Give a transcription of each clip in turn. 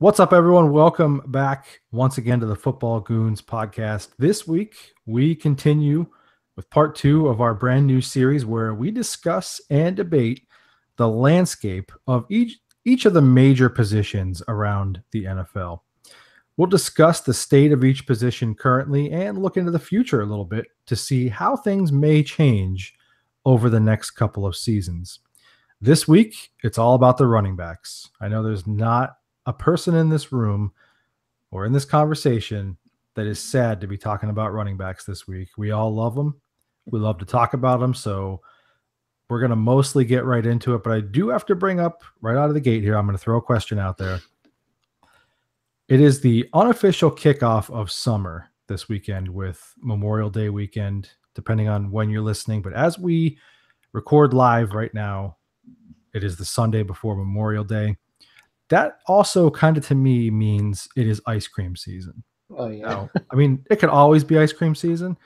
What's up, everyone? Welcome back once again to the Football Goons podcast. This week, we continue with part 2 of our brand new series where we discuss and debate the landscape of each of the major positions around the NFL. We'll discuss the state of each position currently and look into the future a little bit to see how things may change over the next couple of seasons. This week, it's all about the running backs. I know there's not a person in this room or in this conversation that is sad to be talking about running backs this week. We all love them. We love to talk about them. So we're going to mostly get right into it, but I do have to bring up right out of the gate here. I'm going to throw a question out there. It is the unofficial kickoff of summer this weekend with Memorial Day weekend, depending on when you're listening. But as we record live right now, it is the Sunday before Memorial Day. That also kind of to me means it is ice cream season. Oh yeah. Now, I mean, it could always be ice cream season,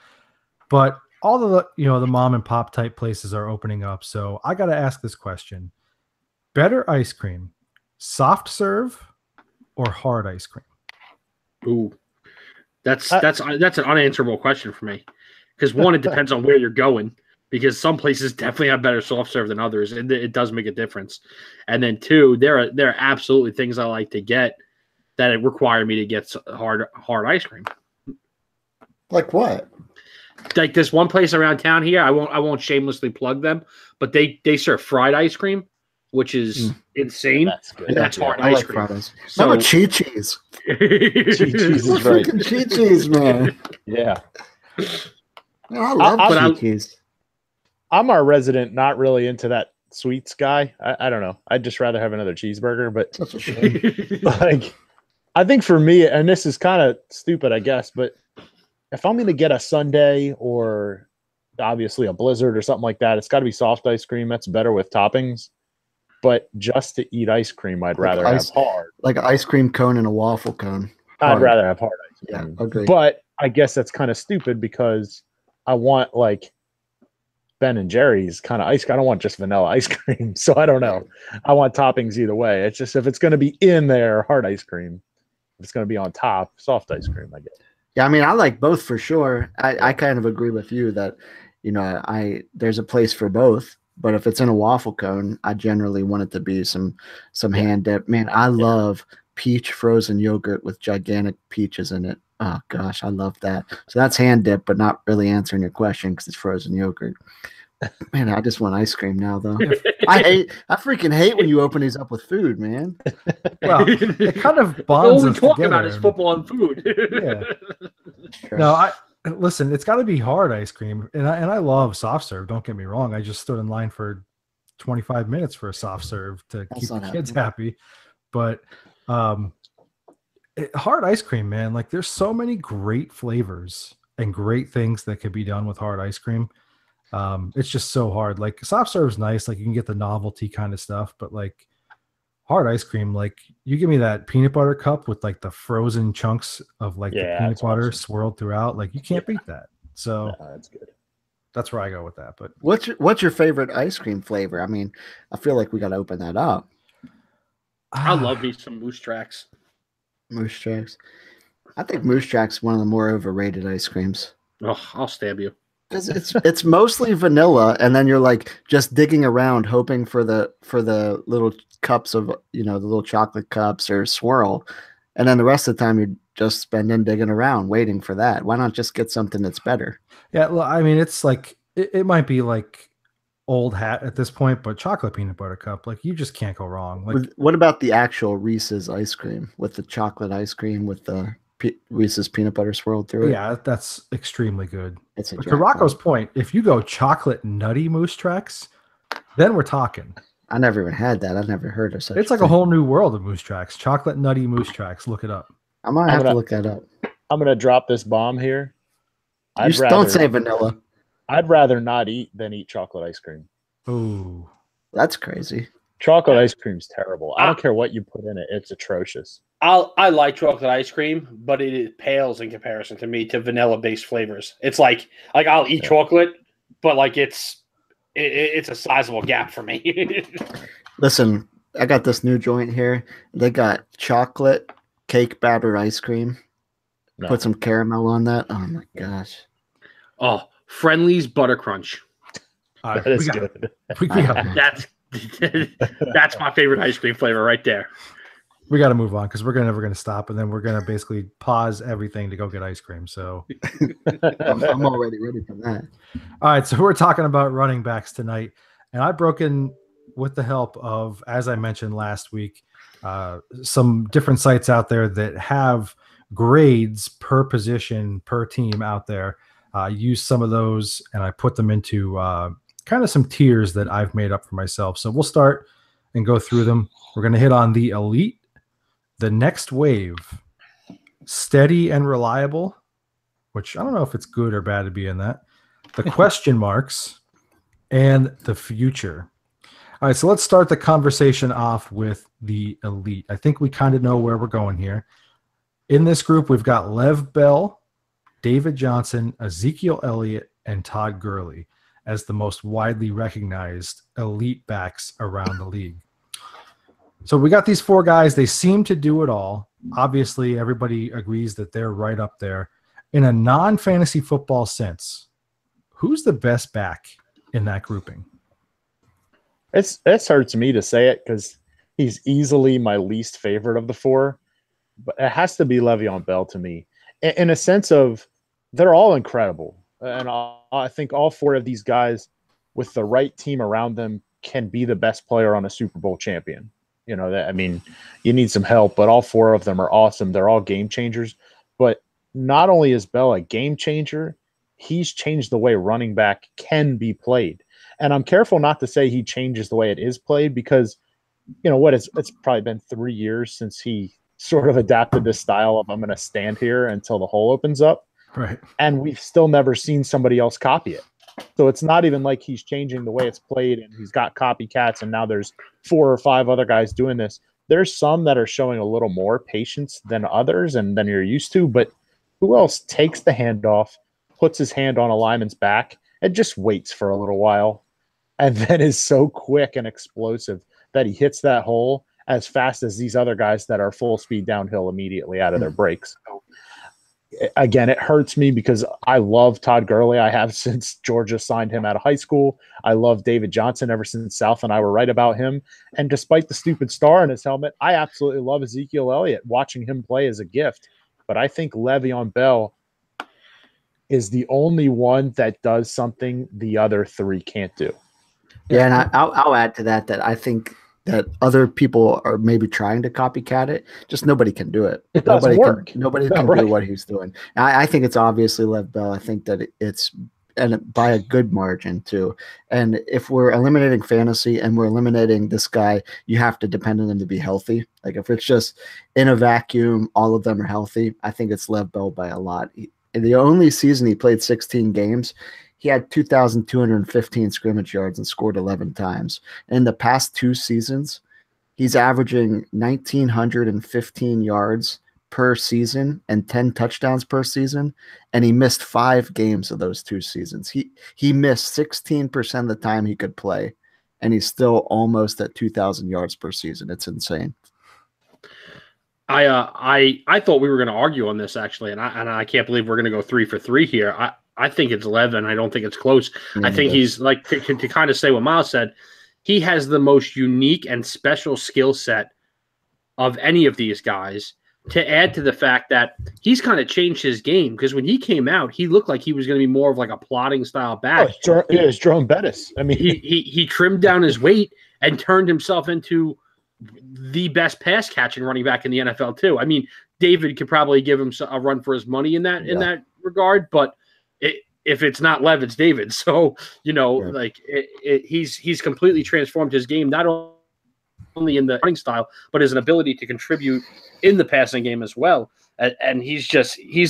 but all of the mom and pop type places are opening up. So I got to ask this question: better ice cream, soft serve or hard ice cream? Ooh, that's an unanswerable question for me, because one, it depends on where you're going. Because some places definitely have better soft serve than others, and it does make a difference. And then two, there are absolutely things I like to get that require me to get hard ice cream. Like what? Like this one place around town here, I won't shamelessly plug them, but they serve fried ice cream, which is insane. That's good. And that's hard I ice like cream. fries. So, How about cheese? Cheese is great. Freaking cheese, man. Yeah. I love cheese. I'm our resident, not really into that sweets guy. I don't know. I'd just rather have another cheeseburger. But Such a shame. like, I think for me, and this is kind of stupid, I guess, but if I'm going to get a sundae or obviously a blizzard or something like that, it's got to be soft ice cream. That's better with toppings. But just to eat ice cream, I'd rather have hard. Like an ice cream cone and a waffle cone. I'd rather have hard ice cream. Yeah, agreed. But I guess that's kind of stupid because I want like Ben and Jerry's kind of ice cream. I don't want just vanilla ice cream. So I don't know. I want toppings either way. It's just if it's going to be in there, hard ice cream. If it's going to be on top, soft ice cream, I guess. Yeah, I mean, I like both for sure. I kind of agree with you that, there's a place for both. But if it's in a waffle cone, I generally want it to be some hand dip. Man, I love peach frozen yogurt with gigantic peaches in it. Oh gosh, I love that. So that's hand dip, but not really answering your question because it's frozen yogurt. Man, I just want ice cream now, though. I freaking hate when you open these up with food, man. Well, it kind of bonds all we us talk together. about is football and food. Yeah. No, listen, it's got to be hard ice cream, and I love soft serve. Don't get me wrong. I just stood in line for 25 minutes for a soft serve to keep the kids happy. But hard ice cream, man, like there's so many great flavors and great things that could be done with hard ice cream. It's just so hard. Like soft serve is nice, like you can get the novelty kind of stuff, but like hard ice cream, like you give me that peanut butter cup with like the frozen chunks of like the peanut butter swirled throughout, like you can't beat that. So that's good. That's where I go with that. But what's your favorite ice cream flavor? I mean, I feel like we got to open that up. I love me some Moose Tracks. Moose Tracks. I think Moose Tracks one of the more overrated ice creams. Oh, I'll stab you. Because it's mostly vanilla, and then you're like just digging around, hoping for the little cups of the little chocolate cups or swirl, and then the rest of the time you're just spending digging around, waiting for that. Why not just get something that's better? Yeah, well, I mean, it's like it might be like old hat at this point, but chocolate peanut butter cup, like you just can't go wrong. Like, what about the actual Reese's ice cream with the chocolate ice cream with the Reese's peanut butter swirled through it? Yeah, that's extremely good. To Rocco's point, if you go chocolate nutty Moose Tracks, then we're talking. I never even had that. I've never heard of such. It's like a whole new world of Moose Tracks. Chocolate nutty Moose Tracks. Look it up. I might have to look that up. I'm gonna drop this bomb here. Don't say vanilla. I'd rather not eat than eat chocolate ice cream. Ooh, that's crazy. Chocolate ice cream's terrible. I don't care what you put in it; it's atrocious. I like chocolate ice cream, but it pales in comparison to me to vanilla-based flavors. It's like I'll eat chocolate, but like it's a sizable gap for me. Listen, I got this new joint here. They got chocolate cake batter ice cream. No. Put some caramel on that. Oh my gosh. Oh, Friendly's Butter Crunch. That is good. That's my favorite ice cream flavor right there. We got to move on because we're never going to stop, and then we're going to basically pause everything to go get ice cream. So I'm already ready for that. All right, so we're talking about running backs tonight, and I've broken with the help of, as I mentioned last week, some different sites out there that have grades per position per team out there. Use some of those, and I put them into kind of some tiers that I've made up for myself. So we'll start and go through them. We're going to hit on the elite, the next wave, steady and reliable, which I don't know if it's good or bad to be in that, the question marks, and the future. All right, so let's start the conversation off with the elite. I think we kind of know where we're going here. In this group, we've got Lev Bell, David Johnson, Ezekiel Elliott, and Todd Gurley as the most widely recognized elite backs around the league. So we got these four guys. They seem to do it all. Obviously, everybody agrees that they're right up there. In a non-fantasy football sense, who's the best back in that grouping? It hurts me to say it because he's easily my least favorite of the four, but it has to be Le'Veon Bell to me. In a sense of they're all incredible. And I think all four of these guys with the right team around them can be the best player on a Super Bowl champion. You know, I mean, you need some help, but all four of them are awesome. They're all game changers. But not only is Bell a game changer, he's changed the way running back can be played. And I'm careful not to say he changes the way it is played because, you know what, it's probably been 3 years since he sort of adapted this style of I'm going to stand here until the hole opens up. Right. And we've still never seen somebody else copy it. So it's not even like he's changing the way it's played and he's got copycats and now there's 4 or 5 other guys doing this. There's some that are showing a little more patience than others and than you're used to, but who else takes the handoff, puts his hand on a lineman's back, and just waits for a little while and then is so quick and explosive that he hits that hole as fast as these other guys that are full speed downhill immediately out of their brakes. So, again, it hurts me because I love Todd Gurley. I have since Georgia signed him out of high school. I love David Johnson ever since South and I were right about him. And despite the stupid star in his helmet, I absolutely love Ezekiel Elliott. Watching him play is a gift. But I think Le'Veon Bell is the only one that does something the other three can't do. Yeah, and I'll add to that I think that other people are maybe trying to copycat it. Just nobody can do it. It doesn't work. Nobody can do what he's doing. And I think it's obviously Lev Bell. I think that it's and by a good margin too. And if we're eliminating fantasy and we're eliminating this guy, you have to depend on him to be healthy. Like if it's just in a vacuum, all of them are healthy. I think it's Lev Bell by a lot. In the only season he played 16 games, he had 2,215 scrimmage yards and scored 11 times. In the past 2 seasons, he's averaging 1,915 yards per season and 10 touchdowns per season, and he missed 5 games of those 2 seasons. He missed 16% of the time he could play, and he's still almost at 2,000 yards per season. It's insane. I thought we were going to argue on this actually, and I can't believe we're going to go 3 for 3 here. I think it's 11. I don't think it's close. I think he's like to kind of say what Miles said. He has the most unique and special skill set of any of these guys. To add to the fact that he's kind of changed his game because when he came out, he looked like he was going to be more of like a plotting style back. It's Jerome Bettis. I mean, he trimmed down his weight and turned himself into the best pass catching running back in the NFL too. I mean, David could probably give him a run for his money in that regard, but if it's not Lev, it's David. So, you know, like he's completely transformed his game, not only in the running style, but his ability to contribute in the passing game as well. And he's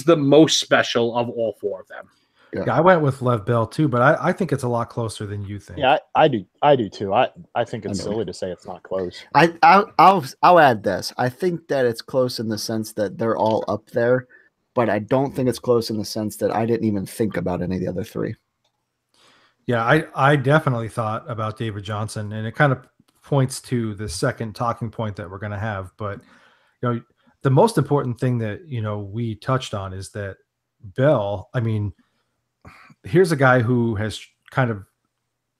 the most special of all 4 of them. Yeah, I went with Lev Bell too, but I think it's a lot closer than you think. Yeah, I do too. I think it's silly to say it's not close. I'll add this. I think that it's close in the sense that they're all up there, but I don't think it's close in the sense that I didn't even think about any of the other 3. Yeah, I definitely thought about David Johnson, and it kind of points to the second talking point that we're going to have. But, the most important thing that, we touched on is that Bell, I mean, here's a guy who has kind of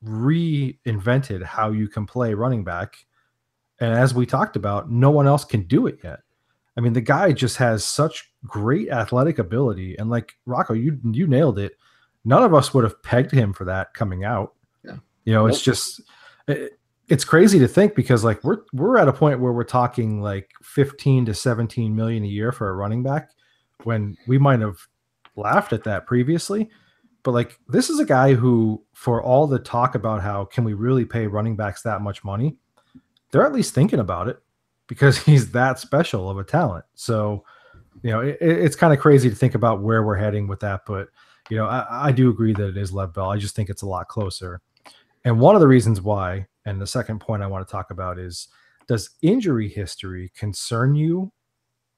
reinvented how you can play running back. And as we talked about, no one else can do it yet. I mean, the guy just has such great athletic ability. And like Rocco, you nailed it. None of us would have pegged him for that coming out. Yeah. It's just, it's crazy to think because like we're at a point where we're talking like 15 to 17 million a year for a running back when we might have laughed at that previously. But like, this is a guy who, for all the talk about how can we really pay running backs that much money, they're at least thinking about it because he's that special of a talent. So, it's kind of crazy to think about where we're heading with that. But, I do agree that it is Lev Bell. I just think it's a lot closer. And one of the reasons why, and the second point I want to talk about is, does injury history concern you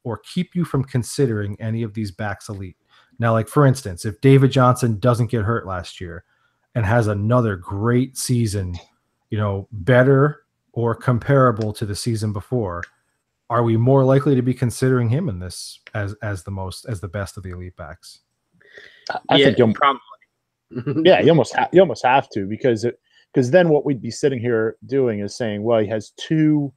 or keep you from considering any of these backs elite? Now, like, for instance, if David Johnson doesn't get hurt last year and has another great season, better or comparable to the season before, are we more likely to be considering him in this as the best of the elite backs? I think you'll probably. Yeah, you almost have to because then what we'd be sitting here doing is saying, well, he has two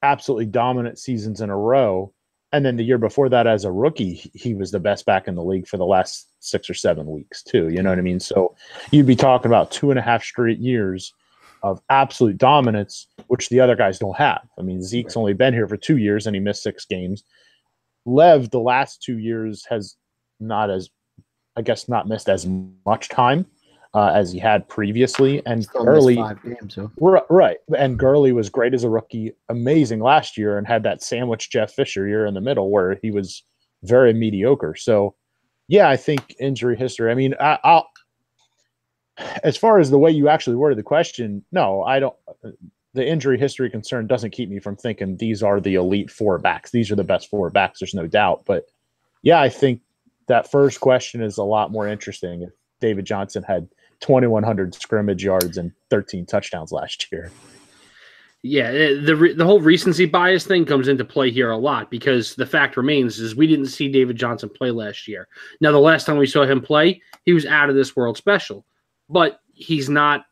absolutely dominant seasons in a row. And then the year before that, as a rookie, he was the best back in the league for the last 6 or 7 weeks, too. You know what I mean? So you'd be talking about 2.5 straight years of absolute dominance, which the other guys don't have. I mean, Zeke's only been here for 2 years, and he missed 6 games. Lev, the last 2 years, has not missed as much time as he had previously. And Gurley, 5 games, so. Right. And Gurley was great as a rookie, amazing last year, and had that sandwich Jeff Fisher year in the middle where he was very mediocre. So, yeah, I think injury history. I mean, I'll as far as the way you actually worded the question, no, I don't. The injury history concern doesn't keep me from thinking these are the elite 4 backs. These are the best 4 backs. There's no doubt. But, yeah, I think that first question is a lot more interesting if David Johnson had 2,100 scrimmage yards and 13 touchdowns last year. Yeah, the whole recency bias thing comes into play here a lot because the fact remains is we didn't see David Johnson play last year. Now, the last time we saw him play, he was out of this world special. But he's not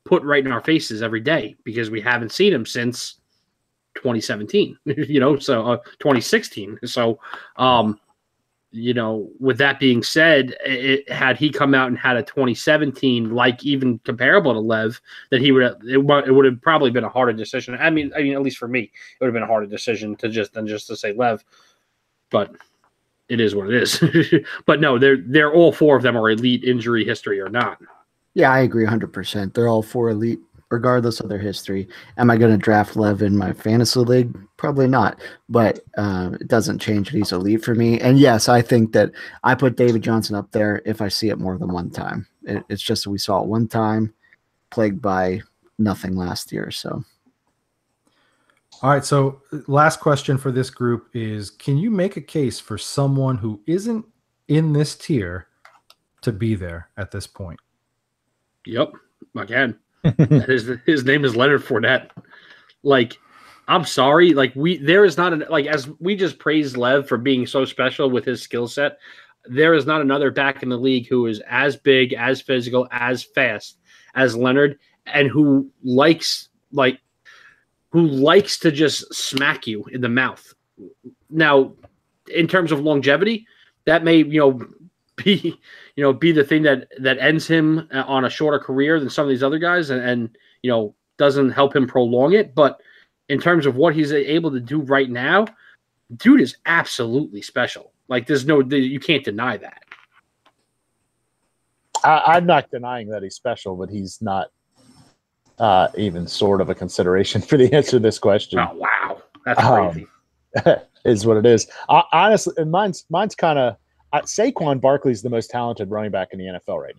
put right in our faces every day because we haven't seen him since 2017, so 2016. So, with that being said, had he come out and had a 2017, like even comparable to Lev, that it would have probably been a harder decision. I mean, at least for me, it would have been a harder decision than just to say Lev, but it is what it is. But no, they're all 4 of them are elite, injury history or not. Yeah, I agree 100%. They're all 4 elite, regardless of their history. Am I going to draft Lev in my fantasy league? Probably not. But it doesn't change that he's elite for me. And yes, I think that I put David Johnson up there if I see it more than one time. It's just that we saw it one time, plagued by nothing last year. So. All right, so last question for this group is, can you make a case for someone who isn't in this tier to be there at this point? Yep, I can. His name is Leonard Fournette. Like, I'm sorry. Like, there is not as we just praised Lev for being so special with his skill set. There is not another back in the league who is as big, as physical, as fast as Leonard, and who likes to just smack you in the mouth. Now, in terms of longevity, that may be the thing that ends him on a shorter career than some of these other guys, and doesn't help him prolong it. But in terms of what he's able to do right now, dude is absolutely special. Like, you can't deny that. I'm not denying that he's special, but he's not even sort of a consideration for the answer to this question. Oh, wow. That's crazy. Is what it is. Honestly, and mine's kind of Saquon Barkley's the most talented running back in the NFL right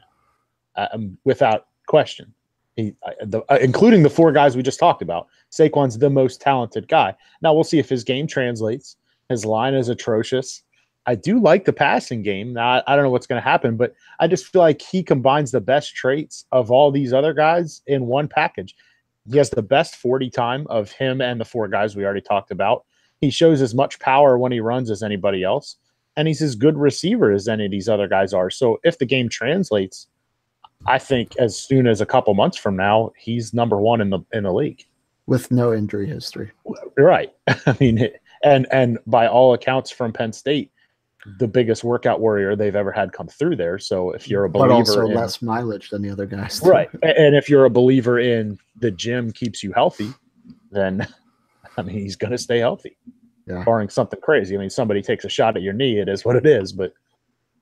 now, without question. Including the 4 guys we just talked about, Saquon's the most talented guy. Now, we'll see if his game translates. His line is atrocious. I do like the passing game. Now, I don't know what's going to happen, but I just feel like he combines the best traits of all these other guys in one package. He has the best 40 time of him and the 4 guys we already talked about. He shows as much power when he runs as anybody else, and he's as good receiver as any of these other guys are. So if the game translates, I think as soon as a couple months from now, he's number 1 in the league with no injury history. Right. I mean, and by all accounts from Penn State, the biggest workout warrior they've ever had come through there. So if you're a believer, but also less mileage than the other guys, right? And if you're a believer in the gym keeps you healthy, then I mean he's going to stay healthy, barring something crazy. I mean, somebody takes a shot at your knee, it is what it is. But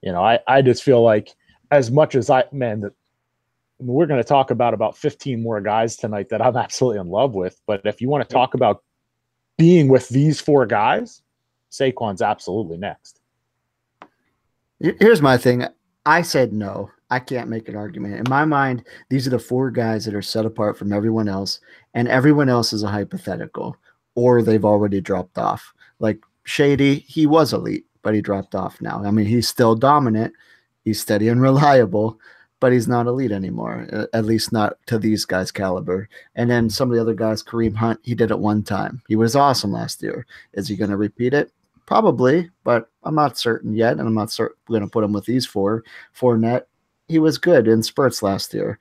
you know, I just feel like as much as we're going to talk about 15 more guys tonight that I'm absolutely in love with. But if you want to talk about being with these 4 guys, Saquon's absolutely next. Here's my thing. I said no. I can't make an argument. In my mind, these are the 4 guys that are set apart from everyone else, and everyone else is a hypothetical, or they've already dropped off. Like Shady, he was elite, but he dropped off now. I mean, he's still dominant. He's steady and reliable, but he's not elite anymore, at least not to these guys' caliber. And then some of the other guys, Kareem Hunt, he did it one time. He was awesome last year. Is he going to repeat it? Probably, but I'm not certain yet, and I'm not going to put him with these 4. Fournette, he was good in spurts last year.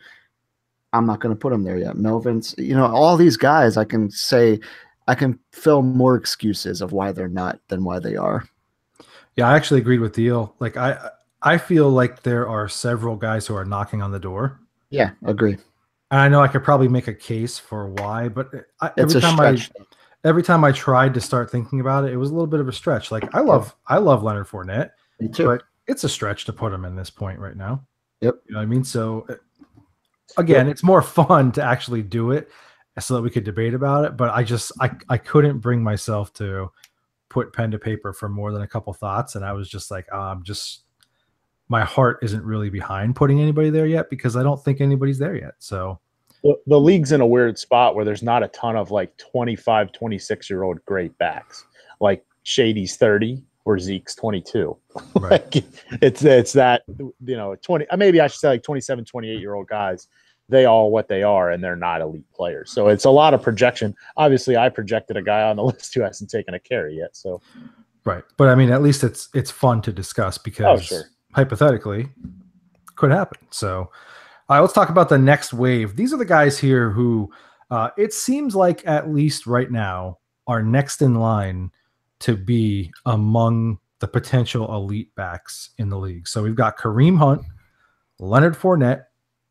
I'm not going to put him there yet. Melvin's, all these guys, I can fill more excuses of why they're not than why they are. Yeah, I actually agreed with Deal. Like I feel like there are several guys who are knocking on the door. Yeah, agree. And I know I could probably make a case for why, but every time I tried to start thinking about it, it was a little bit of a stretch. Like I love Leonard Fournette, me too, but it's a stretch to put him in this point right now. Yep. You know what I mean? So again, it's more fun to actually do it so that we could debate about it. But I couldn't bring myself to put pen to paper for more than a couple thoughts. And I was just like, my heart isn't really behind putting anybody there yet because I don't think anybody's there yet. So the league's in a weird spot where there's not a ton of like 25, 26-year-old great backs. Like Shady's 30 or Zeke's 22. Right. Like it's that, 20, maybe I should say like 27, 28-year-old guys, they all what they are, and they're not elite players. So it's a lot of projection. Obviously, I projected a guy on the list who hasn't taken a carry yet. So right. But I mean, at least it's fun to discuss because hypothetically could happen. So let's talk about the next wave. These are the guys here who it seems like at least right now are next in line to be among the potential elite backs in the league. So we've got Kareem Hunt, Leonard Fournette,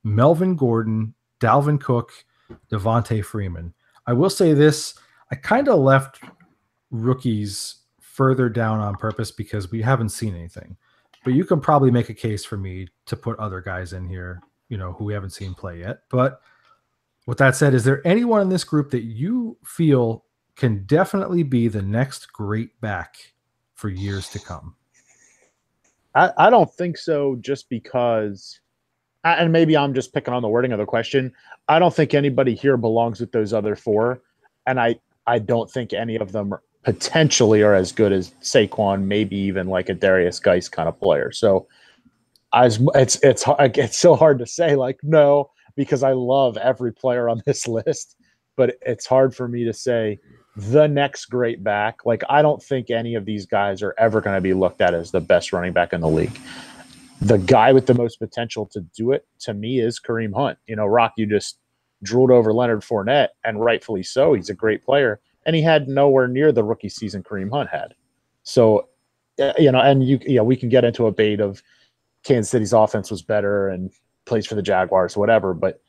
Melvin Gordon, Dalvin Cook, Devontae Freeman. I will say this, I kind of left rookies further down on purpose because we haven't seen anything. But you can probably make a case for me to put other guys in here, who we haven't seen play yet. But with that said, is there anyone in this group that you feel can definitely be the next great back for years to come? I don't think so, just because, and maybe I'm just picking on the wording of the question, I don't think anybody here belongs with those other 4. And I don't think any of them potentially are as good as Saquon, maybe even like a Darius Geis kind of player. So it's so hard to say like no, because I love every player on this list, but it's hard for me to say the next great back. Like I don't think any of these guys are ever going to be looked at as the best running back in the league. The guy with the most potential to do it to me is Kareem Hunt. Rock, you just drooled over Leonard Fournette, and rightfully so. He's a great player, and he had nowhere near the rookie season Kareem Hunt had. So, and we can get into a debate of Kansas City's offense was better and plays for the Jaguars, whatever. But,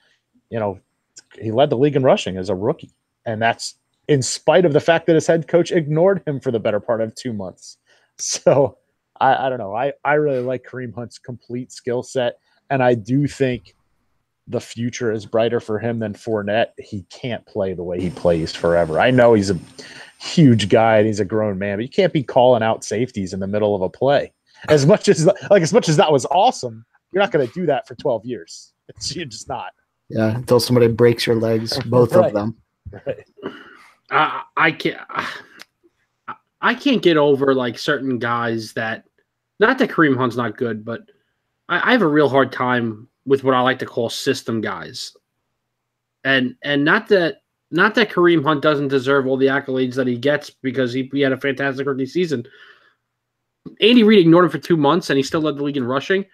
he led the league in rushing as a rookie. And that's in spite of the fact that his head coach ignored him for the better part of 2 months. So I don't know. I really like Kareem Hunt's complete skill set. And I do think the future is brighter for him than Fournette. He can't play the way he plays forever. I know he's a huge guy and he's a grown man, but you can't be calling out safeties in the middle of a play. As much as that was awesome, you're not going to do that for 12 years. You're just not. Yeah, until somebody breaks your legs, both of them. Right. I can't get over like certain guys that, not that Kareem Hunt's not good, but I have a real hard time with what I like to call system guys. And not that Kareem Hunt doesn't deserve all the accolades that he gets because he had a fantastic rookie season. Andy Reid ignored him for 2 months, and he still led the league in rushing.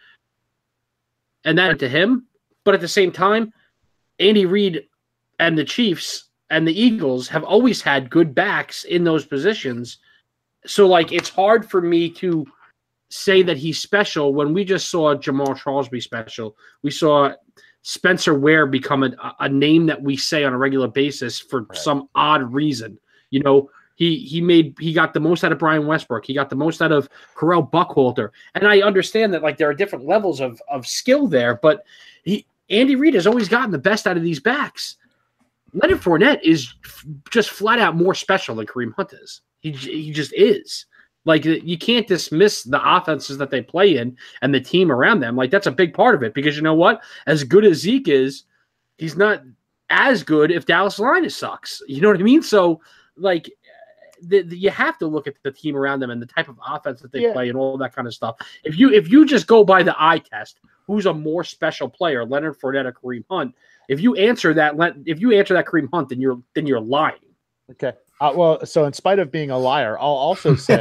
And that to him. But at the same time, Andy Reid and the Chiefs and the Eagles have always had good backs in those positions. So, like, it's hard for me to say that he's special when we just saw Jamal Charles be special. We saw Spencer Ware become a name that we say on a regular basis for some odd reason. You know, he got the most out of Brian Westbrook. He got the most out of Correll Buckhalter. And I understand that, like, there are different levels of skill there, but Andy Reid has always gotten the best out of these backs. Leonard Fournette is just flat out more special than Kareem Hunt is. He just is. Like, you can't dismiss the offenses that they play in and the team around them. Like, that's a big part of it because you know what? As good as Zeke is, he's not as good if Dallas Linus sucks. You know what I mean? So, like, you have to look at the team around them and the type of offense that they play and all that kind of stuff. If you just go by the eye test, who's a more special player, Leonard Fournette or Kareem Hunt? If you answer that Kareem Hunt, then you're lying. Okay. Well, so in spite of being a liar, I'll also say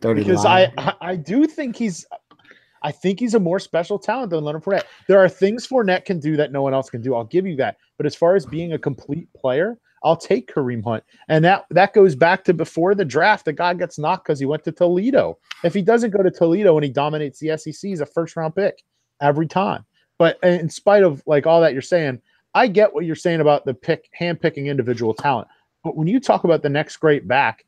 because I do think he's a more special talent than Leonard Fournette. There are things Fournette can do that no one else can do. I'll give you that. But as far as being a complete player, I'll take Kareem Hunt. And that goes back to before the draft. The guy gets knocked because he went to Toledo. If he doesn't go to Toledo and he dominates the SEC, he's a first-round pick every time. But in spite of like all that you're saying, I get what you're saying about the hand-picking individual talent. But when you talk about the next great back,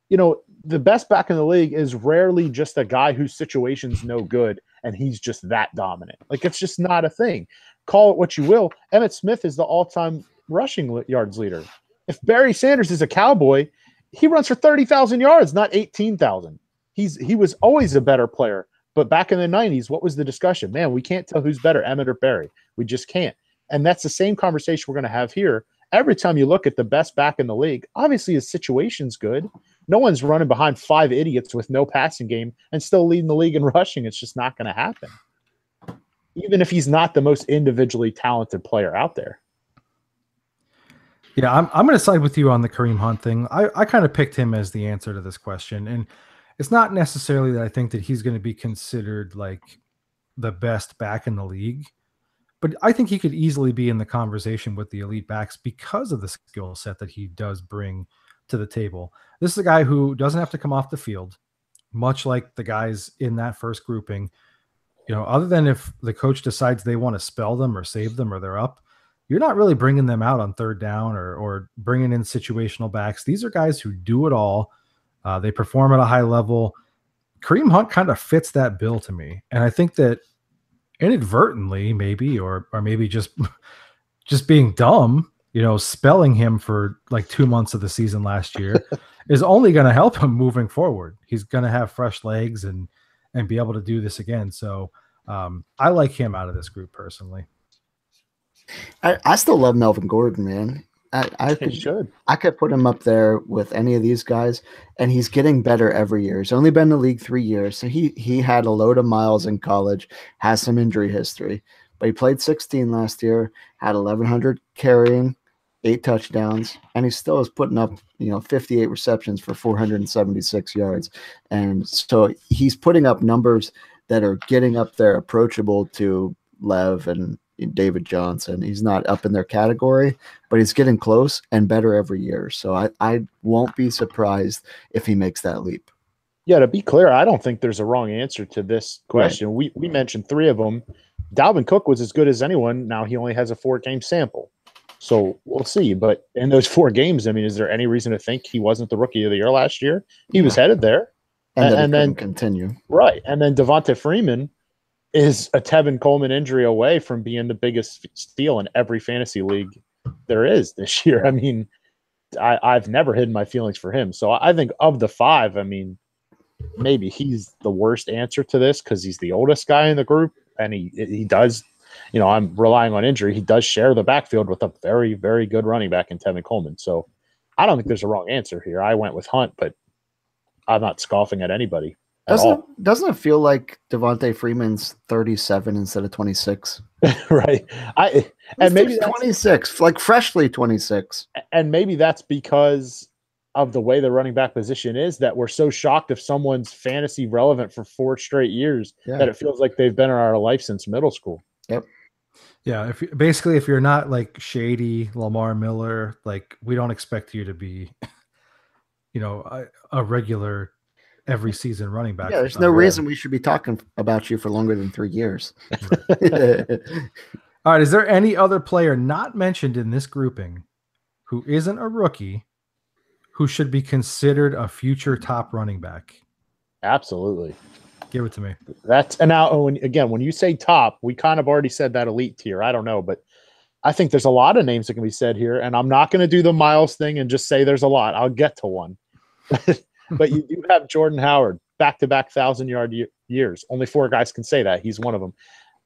you know, the best back in the league is rarely just a guy whose situation's no good and he's just that dominant. Like, it's just not a thing. Call it what you will. Emmitt Smith is the all-time rushing yards leader. If Barry Sanders is a Cowboy, he runs for 30,000 yards, not 18,000. He was always a better player. But back in the 90s, what was the discussion? Man, we can't tell who's better, Emmitt or Barry. We just can't. And that's the same conversation we're going to have here. Every time you look at the best back in the league, obviously his situation's good. No one's running behind 5 idiots with no passing game and still leading the league in rushing. It's just not going to happen. Even if he's not the most individually talented player out there. Yeah, I'm going to side with you on the Kareem Hunt thing. I kind of picked him as the answer to this question. And it's not necessarily that I think that he's going to be considered like the best back in the league. But I think he could easily be in the conversation with the elite backs because of the skill set that he does bring to the table. This is a guy who doesn't have to come off the field, much like the guys in that first grouping. You know, other than if the coach decides they want to spell them or save them or they're up, you're not really bringing them out on third down or bringing in situational backs. These are guys who do it all. They perform at a high level. Kareem Hunt kind of fits that bill to me. And I think that inadvertently, maybe, or maybe just being dumb, you know, spelling him for like 2 months of the season last year is only going to help him moving forward. He's going to have fresh legs and be able to do this again. So I like him out of this group personally. I still love Melvin Gordon, man. I could put him up there with any of these guys, and he's getting better every year. He's only been in the league 3 years, so he had a load of miles in college, has some injury history, but he played 16 last year, had 1,100 carrying, 8 touchdowns, and he still is putting up 58 receptions for 476 yards, and so he's putting up numbers that are getting up there approachable to Lev and David Johnson. He's not up in their category, but he's getting close and better every year. So I won't be surprised if he makes that leap. Yeah, to be clear, I don't think there's a wrong answer to this question. Right. We mentioned 3 of them. Dalvin Cook was as good as anyone. Now he only has a 4-game sample. So we'll see. But in those 4 games, I mean, is there any reason to think he wasn't the rookie of the year last year? He was headed there. And then continue. Right. And then Devonta Freeman is a Tevin Coleman injury away from being the biggest steal in every fantasy league there is this year. I mean, I've never hidden my feelings for him. So I think of the 5, I mean, maybe he's the worst answer to this because he's the oldest guy in the group. And he does, I'm relying on injury. He does share the backfield with a very, very good running back in Tevin Coleman. So I don't think there's a wrong answer here. I went with Hunt, but I'm not scoffing at anybody. at all. Doesn't it feel like Devontae Freeman's 37 instead of 26? Right. And maybe that's 26, like freshly 26. And maybe that's because of the way the running back position is, that we're so shocked if someone's fantasy relevant for 4 straight years that it feels like they've been in our life since middle school. Yep. Yeah. If you're not like shady Lamar Miller, like we don't expect you to be, a regular every season running back. Yeah, there's no reason we should be talking about you for longer than 3 years. All right. Is there any other player not mentioned in this grouping who isn't a rookie who should be considered a future top running back? Absolutely. Give it to me. And now, when you say top, we kind of already said that elite tier. I don't know, but I think there's a lot of names that can be said here, and I'm not going to do the Miles thing and just say there's a lot. I'll get to one. But you do have Jordan Howard, back-to-back 1,000-yard years. Only 4 guys can say that. He's one of them.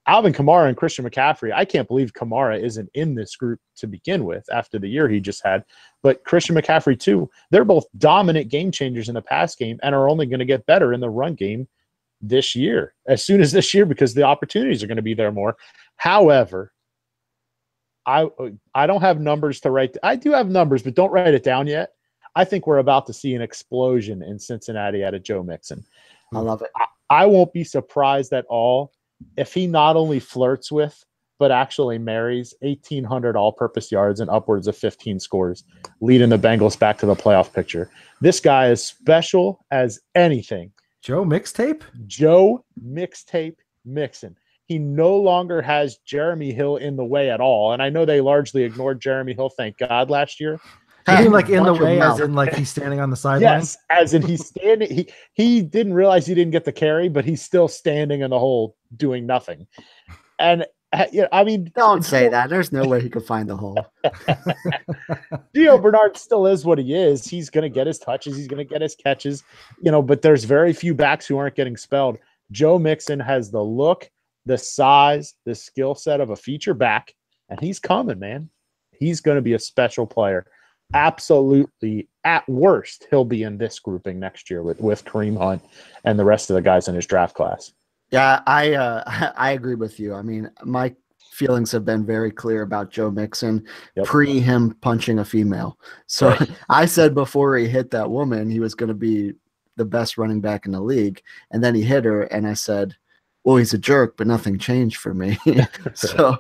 Alvin Kamara and Christian McCaffrey. I can't believe Kamara isn't in this group to begin with after the year he just had. But Christian McCaffrey, too. They're both dominant game changers in the pass game and are only going to get better in the run game this year, as soon as this year, because the opportunities are going to be there more. However, I don't have numbers to write. I do have numbers, but don't write it down yet. I think we're about to see an explosion in Cincinnati out of Joe Mixon. I love it. I won't be surprised at all if he not only flirts with, but actually marries 1,800 all-purpose yards and upwards of 15 scores, leading the Bengals back to the playoff picture. This guy is special as anything. Joe Mixtape Mixon. He no longer has Jeremy Hill in the way at all. And I know they largely ignored Jeremy Hill, thank God, last year. You mean like in the way, as in like he's standing on the sideline? Yes, as in he's standing. He didn't realize he didn't get the carry, but he's still standing in the hole doing nothing. And I mean, don't say that. There's no way he could find the hole. Gio Bernard still is what he is. He's going to get his touches. He's going to get his catches. But there's very few backs who aren't getting spelled. Joe Mixon has the look, the size, the skill set of a feature back, and he's coming, man. He's going to be a special player. Absolutely, at worst, he'll be in this grouping next year with Kareem Hunt and the rest of the guys in his draft class. Yeah, I agree with you. I mean, my feelings have been very clear about Joe Mixon pre him punching a female. So I said before he hit that woman, he was going to be the best running back in the league. And then he hit her, and I said, well, he's a jerk, but nothing changed for me. So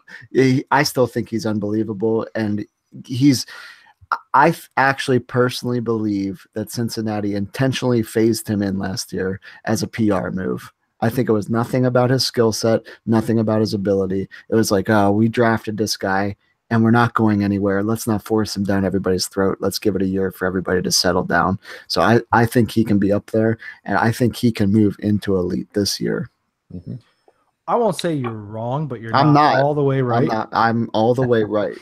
I still think he's unbelievable. And I actually personally believe that Cincinnati intentionally phased him in last year as a PR move. I think it was nothing about his skill set, nothing about his ability. It was like, oh, we drafted this guy and we're not going anywhere. Let's not force him down everybody's throat. Let's give it a year for everybody to settle down. So I think he can be up there, and I think he can move into elite this year. Mm-hmm. I won't say you're wrong, but I'm not all the way right. I'm all the way right.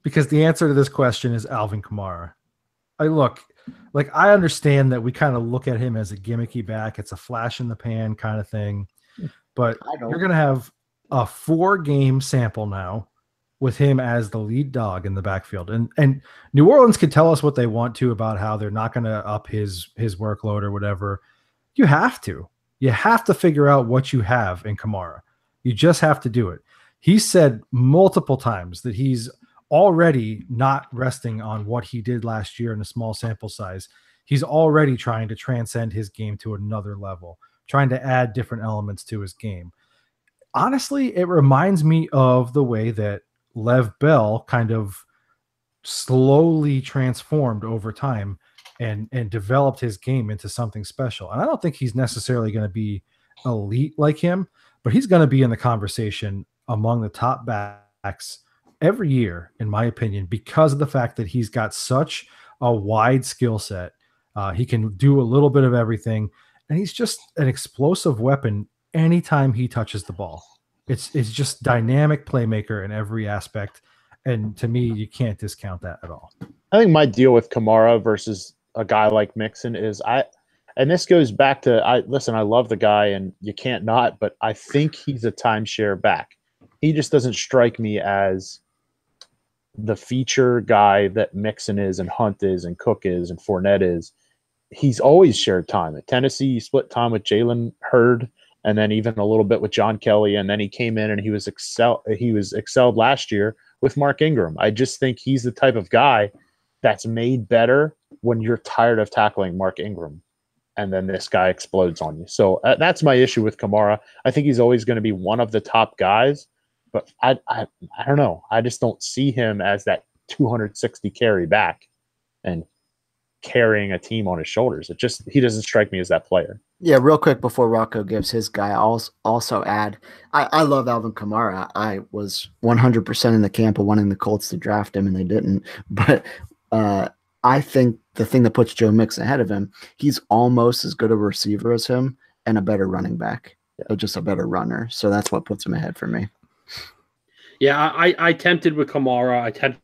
Because the answer to this question is Alvin Kamara. I understand that we kind of look at him as a gimmicky back. It's a flash in the pan kind of thing. But you're going to have a 4-game sample now with him as the lead dog in the backfield. And New Orleans can tell us what they want to about how they're not going to up his workload or whatever. You have to. You have to figure out what you have in Kamara. You just have to do it. He said multiple times that he's already not resting on what he did last year in a small sample size. He's already trying to transcend his game to another level, trying to add different elements to his game. Honestly, it reminds me of the way that Lev Bell kind of slowly transformed over time and developed his game into something special. And I don't think he's necessarily going to be elite like him, but he's going to be in the conversation among the top backs every year, in my opinion, because of the fact that he's got such a wide skill set. He can do a little bit of everything, and he's just an explosive weapon anytime he touches the ball. It's just dynamic playmaker in every aspect, and to me, you can't discount that at all. I think my deal with Kamara versus a guy like Mixon is and this goes back to I love the guy, and you can't not, but I think he's a timeshare back. He just doesn't strike me as the feature guy that Mixon is and Hunt is and Cook is and Fournette is. he's always shared time. At Tennessee, he split time with Jalen Hurd, and then even a little bit with John Kelly, and then he came in and he was excelled last year with Mark Ingram. I just think he's the type of guy that's made better when you're tired of tackling Mark Ingram, and then this guy explodes on you. So that's my issue with Kamara. I think he's always going to be one of the top guys, but I don't know. I just don't see him as that 260 carry back and carrying a team on his shoulders. He doesn't strike me as that player. Yeah, real quick before Rocco gives his guy, I'll also add, I love Alvin Kamara. I was 100% in the camp of wanting the Colts to draft him, and they didn't. But I think the thing that puts Joe Mixon ahead of him, he's almost as good a receiver as him and a better running back, just a better runner. So that's what puts him ahead for me. Yeah, I tempted with Kamara. I tempted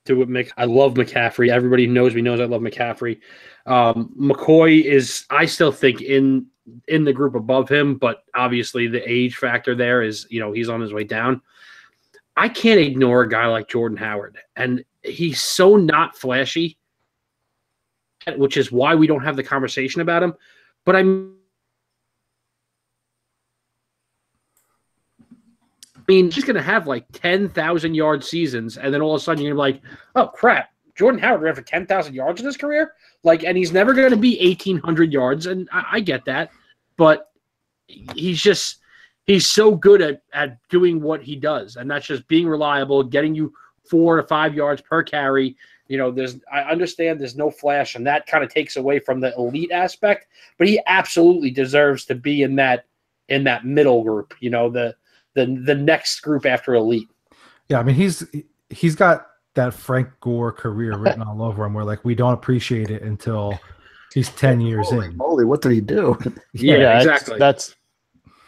with Mick. I love McCaffrey. Everybody knows me knows I love McCaffrey. McCoy is, I still think, in the group above him, but obviously the age factor there is, he's on his way down. I can't ignore a guy like Jordan Howard, and he's so not flashy, which is why we don't have the conversation about him. But I mean, he's going to have like 10,000 yard seasons, and then all of a sudden you're like, oh crap, Jordan Howard ran for 10,000 yards in his career, and he's never going to be 1,800 yards, and I get that, but he's so good at doing what he does, and that's just being reliable, getting you 4 to 5 yards per carry. I understand there's no flash, and that kind of takes away from the elite aspect, but he absolutely deserves to be in that middle group, the next group after elite. Yeah, I mean, he's got that Frank Gore career written all over him, where we don't appreciate it until he's 10 years in. Holy, what did he do? Yeah, exactly.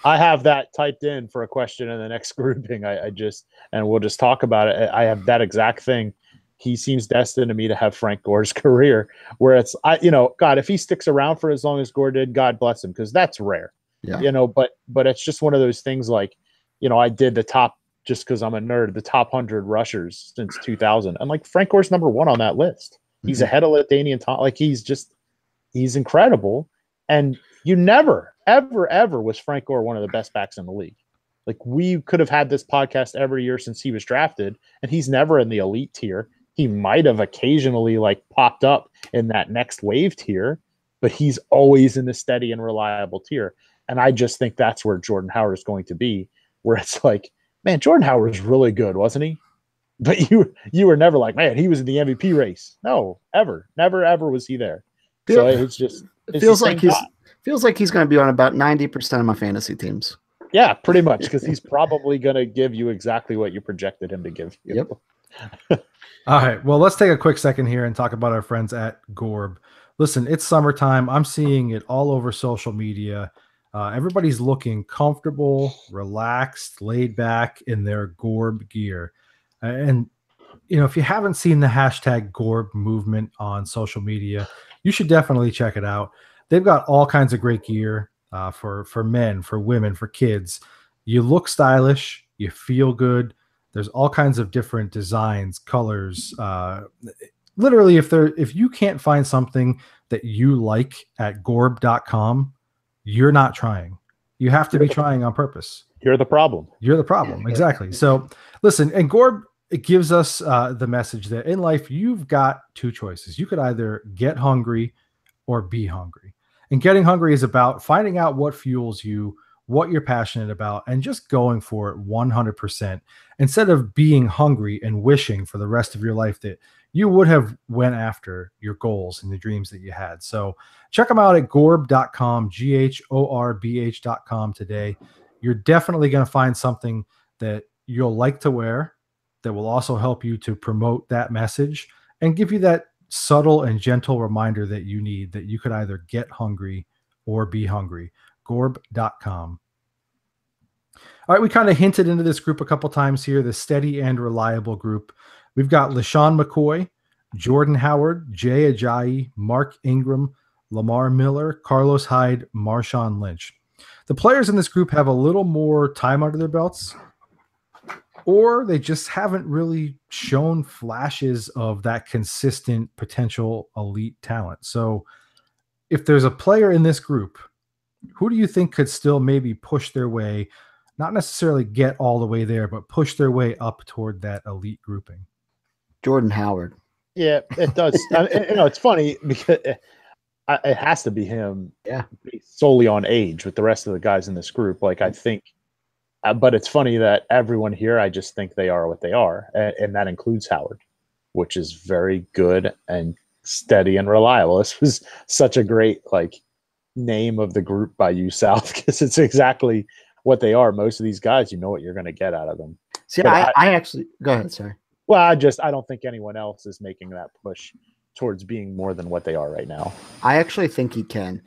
I have that typed in for a question in the next grouping. And we'll just talk about it. I have that exact thing. He seems destined to me to have Frank Gore's career, where it's, God, if he sticks around for as long as Gore did, God bless him, because that's rare. Yeah. But it's just one of those things I did the top, just because I'm a nerd, the top 100 rushers since 2000. And Frank Gore's number one on that list. He's ahead of LaDainian Tom. He's incredible. And you never, ever, ever was Frank Gore one of the best backs in the league. We could have had this podcast every year since he was drafted, and he's never in the elite tier. He might have occasionally popped up in that next wave tier, but he's always in the steady and reliable tier. And I just think that's where Jordan Howard is going to be, where it's man, Jordan Howard was really good, wasn't he? But you were never man, he was in the MVP race. No, ever. Never, ever was he there. So it's just – feels like he's going to be on about 90% of my fantasy teams. Yeah, pretty much, because he's probably going to give you exactly what you projected him to give you. Yep. All right, well, let's take a quick second here and talk about our friends at Gorb. Listen, it's summertime. I'm seeing it all over social media. Everybody's looking comfortable, relaxed, laid back in their Gorb gear. And, if you haven't seen the hashtag Gorb movement on social media, you should definitely check it out. They've got all kinds of great gear for men, for women, for kids. You look stylish, you feel good. There's all kinds of different designs, colors. Literally, if you can't find something that you like at gorb.com, you're not trying. You have to be trying on purpose. You're the problem. You're the problem. Exactly. So listen, and Gorb, it gives us the message that in life, you've got two choices. You could either get hungry or be hungry. And getting hungry is about finding out what fuels you, what you're passionate about, and just going for it 100%, instead of being hungry and wishing for the rest of your life that you would have went after your goals and the dreams that you had. So check them out at gorb.com, GHORBH.com today. You're definitely going to find something that you'll like to wear that will also help you to promote that message and give you that subtle and gentle reminder that you need, that you could either get hungry or be hungry. Gorb.com. All right, we kind of hinted into this group a couple times here, the steady and reliable group. We've got LaShawn McCoy, Jordan Howard, Jay Ajayi, Mark Ingram, Lamar Miller, Carlos Hyde, Marshawn Lynch. The players in this group have a little more time under their belts, or they just haven't really shown flashes of that consistent potential elite talent. So if there's a player in this group, who do you think could still maybe push their way, not necessarily get all the way there, but push their way up toward that elite grouping? Jordan Howard. Yeah, it does. It's funny because it has to be him. Yeah, based solely on age with the rest of the guys in this group. Like I think, but it's funny that everyone here, I just think they are what they are, and that includes Howard, which is very good and steady and reliable. This was such a great name of the group by you, South, because it's exactly what they are. Most of these guys, you know what you're going to get out of them. See, I actually go ahead, sorry. Well, I don't think anyone else is making that push towards being more than what they are right now. I actually think he can.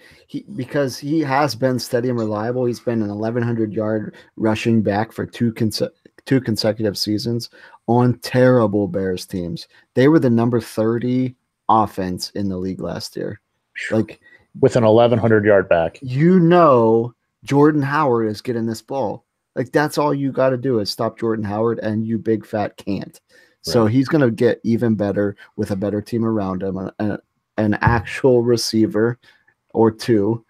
Because he has been steady and reliable. He's been an 1,100-yard rushing back for two consecutive seasons on terrible Bears teams. They were the number 30 offense in the league last year. With an 1,100-yard back. Jordan Howard is getting this ball. That's all you got to do is stop Jordan Howard, and you big fat can't. So he's going to get even better with a better team around him, an actual receiver or two,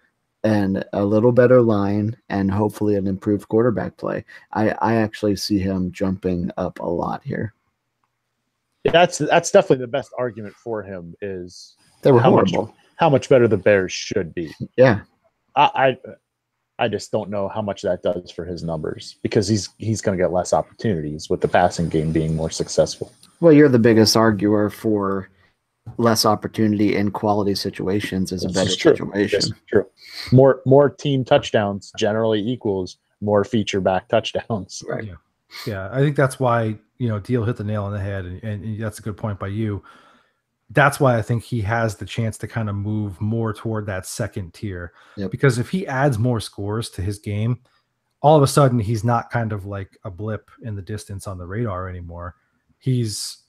and a little better line, and hopefully an improved quarterback play. I actually see him jumping up a lot here. That's definitely the best argument for him is they were horrible. How much better the Bears should be. Yeah. I just don't know how much that does for his numbers because he's going to get less opportunities with the passing game being more successful. Well, you're the biggest arguer for less opportunity in quality situations is a better situation. This is true. More team touchdowns generally equals more feature back touchdowns. Right. Yeah. I think that's why, Deal hit the nail on the head, and that's a good point by you. That's why I think he has the chance to kind of move more toward that second tier. Yep. Because if he adds more scores to his game, all of a sudden he's not kind of like a blip in the distance on the radar anymore. He's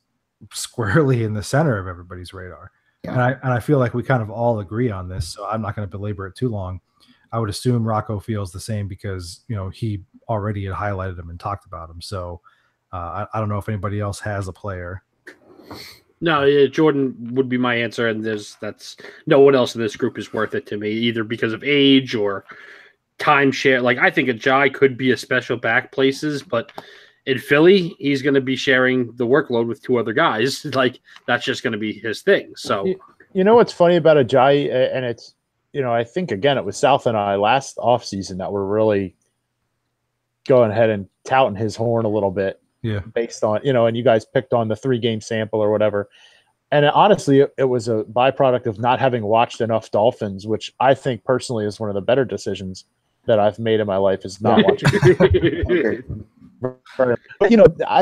squarely in the center of everybody's radar. Yeah. And I feel like we kind of all agree on this, so I'm not going to belabor it too long. I would assume Rocco feels the same because, he already had highlighted him and talked about him. So I don't know if anybody else has a player. No, yeah, Jordan would be my answer, and that's no one else in this group is worth it to me, either because of age or timeshare. I think Ajayi could be a special back places, but in Philly, he's going to be sharing the workload with two other guys. That's just going to be his thing. So, what's funny about Ajayi, and it's, I think again it was South and I last offseason that were really going ahead and touting his horn a little bit. Yeah, based on, and you guys picked on the 3-game sample or whatever. And honestly, it was a byproduct of not having watched enough Dolphins, which I think personally is one of the better decisions that I've made in my life is not watching. But,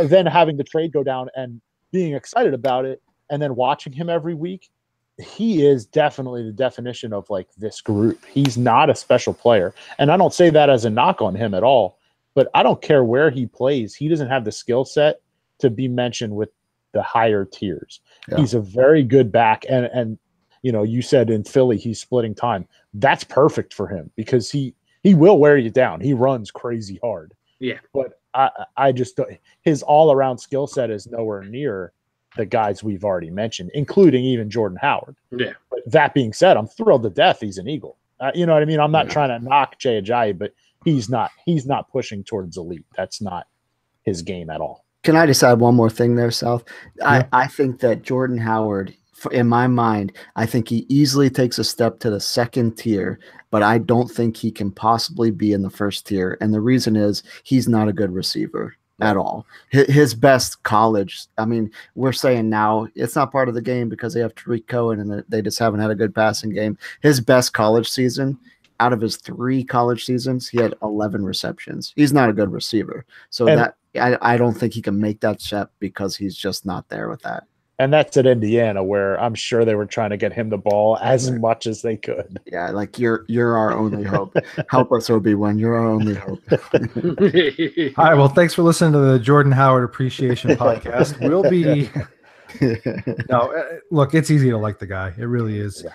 then having the trade go down and being excited about it and then watching him every week, he is definitely the definition of this group. He's not a special player. And I don't say that as a knock on him at all. But I don't care where he plays. He doesn't have the skill set to be mentioned with the higher tiers. Yeah. He's a very good back. And you said in Philly he's splitting time. That's perfect for him because he will wear you down. He runs crazy hard. Yeah. But I just his all-around skill set is nowhere near the guys we've already mentioned, including even Jordan Howard. Yeah. But that being said, I'm thrilled to death he's an Eagle. You know what I mean? I'm not trying to knock Jay Ajayi, but he's not pushing towards elite. That's not his game at all. Can I just add one more thing there, South? Yeah. I think that Jordan Howard, in my mind, I think he easily takes a step to the second tier, but I don't think he can possibly be in the first tier. And the reason is he's not a good receiver at all. His best college, we're saying now it's not part of the game because they have Tariq Cohen and they just haven't had a good passing game. His best college season, out of his 3 college seasons, he had 11 receptions. He's not a good receiver. So I don't think he can make that step because he's just not there with that. And that's at Indiana, where I'm sure they were trying to get him the ball as much as they could. Yeah, you're our only hope. Help us, Obi-Wan. You're our only hope. All right, well, thanks for listening to the Jordan Howard Appreciation Podcast. We'll be look, it's easy to like the guy. It really is. Yeah.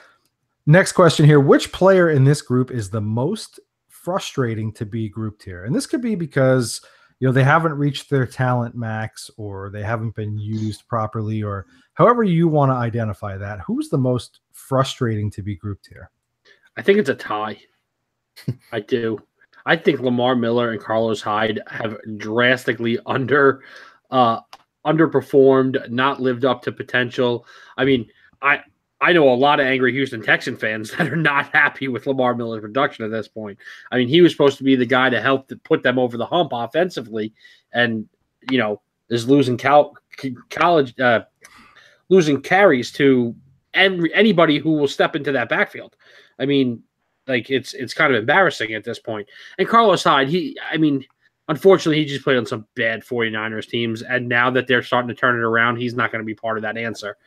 Next question here. Which player in this group is the most frustrating to be grouped here? And this could be because they haven't reached their talent max or they haven't been used properly or however you want to identify that. Who's the most frustrating to be grouped here? I think it's a tie. I do. I think Lamar Miller and Carlos Hyde have drastically underperformed, not lived up to potential. I mean, I know a lot of angry Houston Texan fans that are not happy with Lamar Miller's production at this point. I mean, he was supposed to be the guy to help to put them over the hump offensively, and is losing losing carries to anybody who will step into that backfield. I mean, like it's kind of embarrassing at this point. And Carlos Hyde, unfortunately, he just played on some bad 49ers teams, and now that they're starting to turn it around, he's not going to be part of that answer.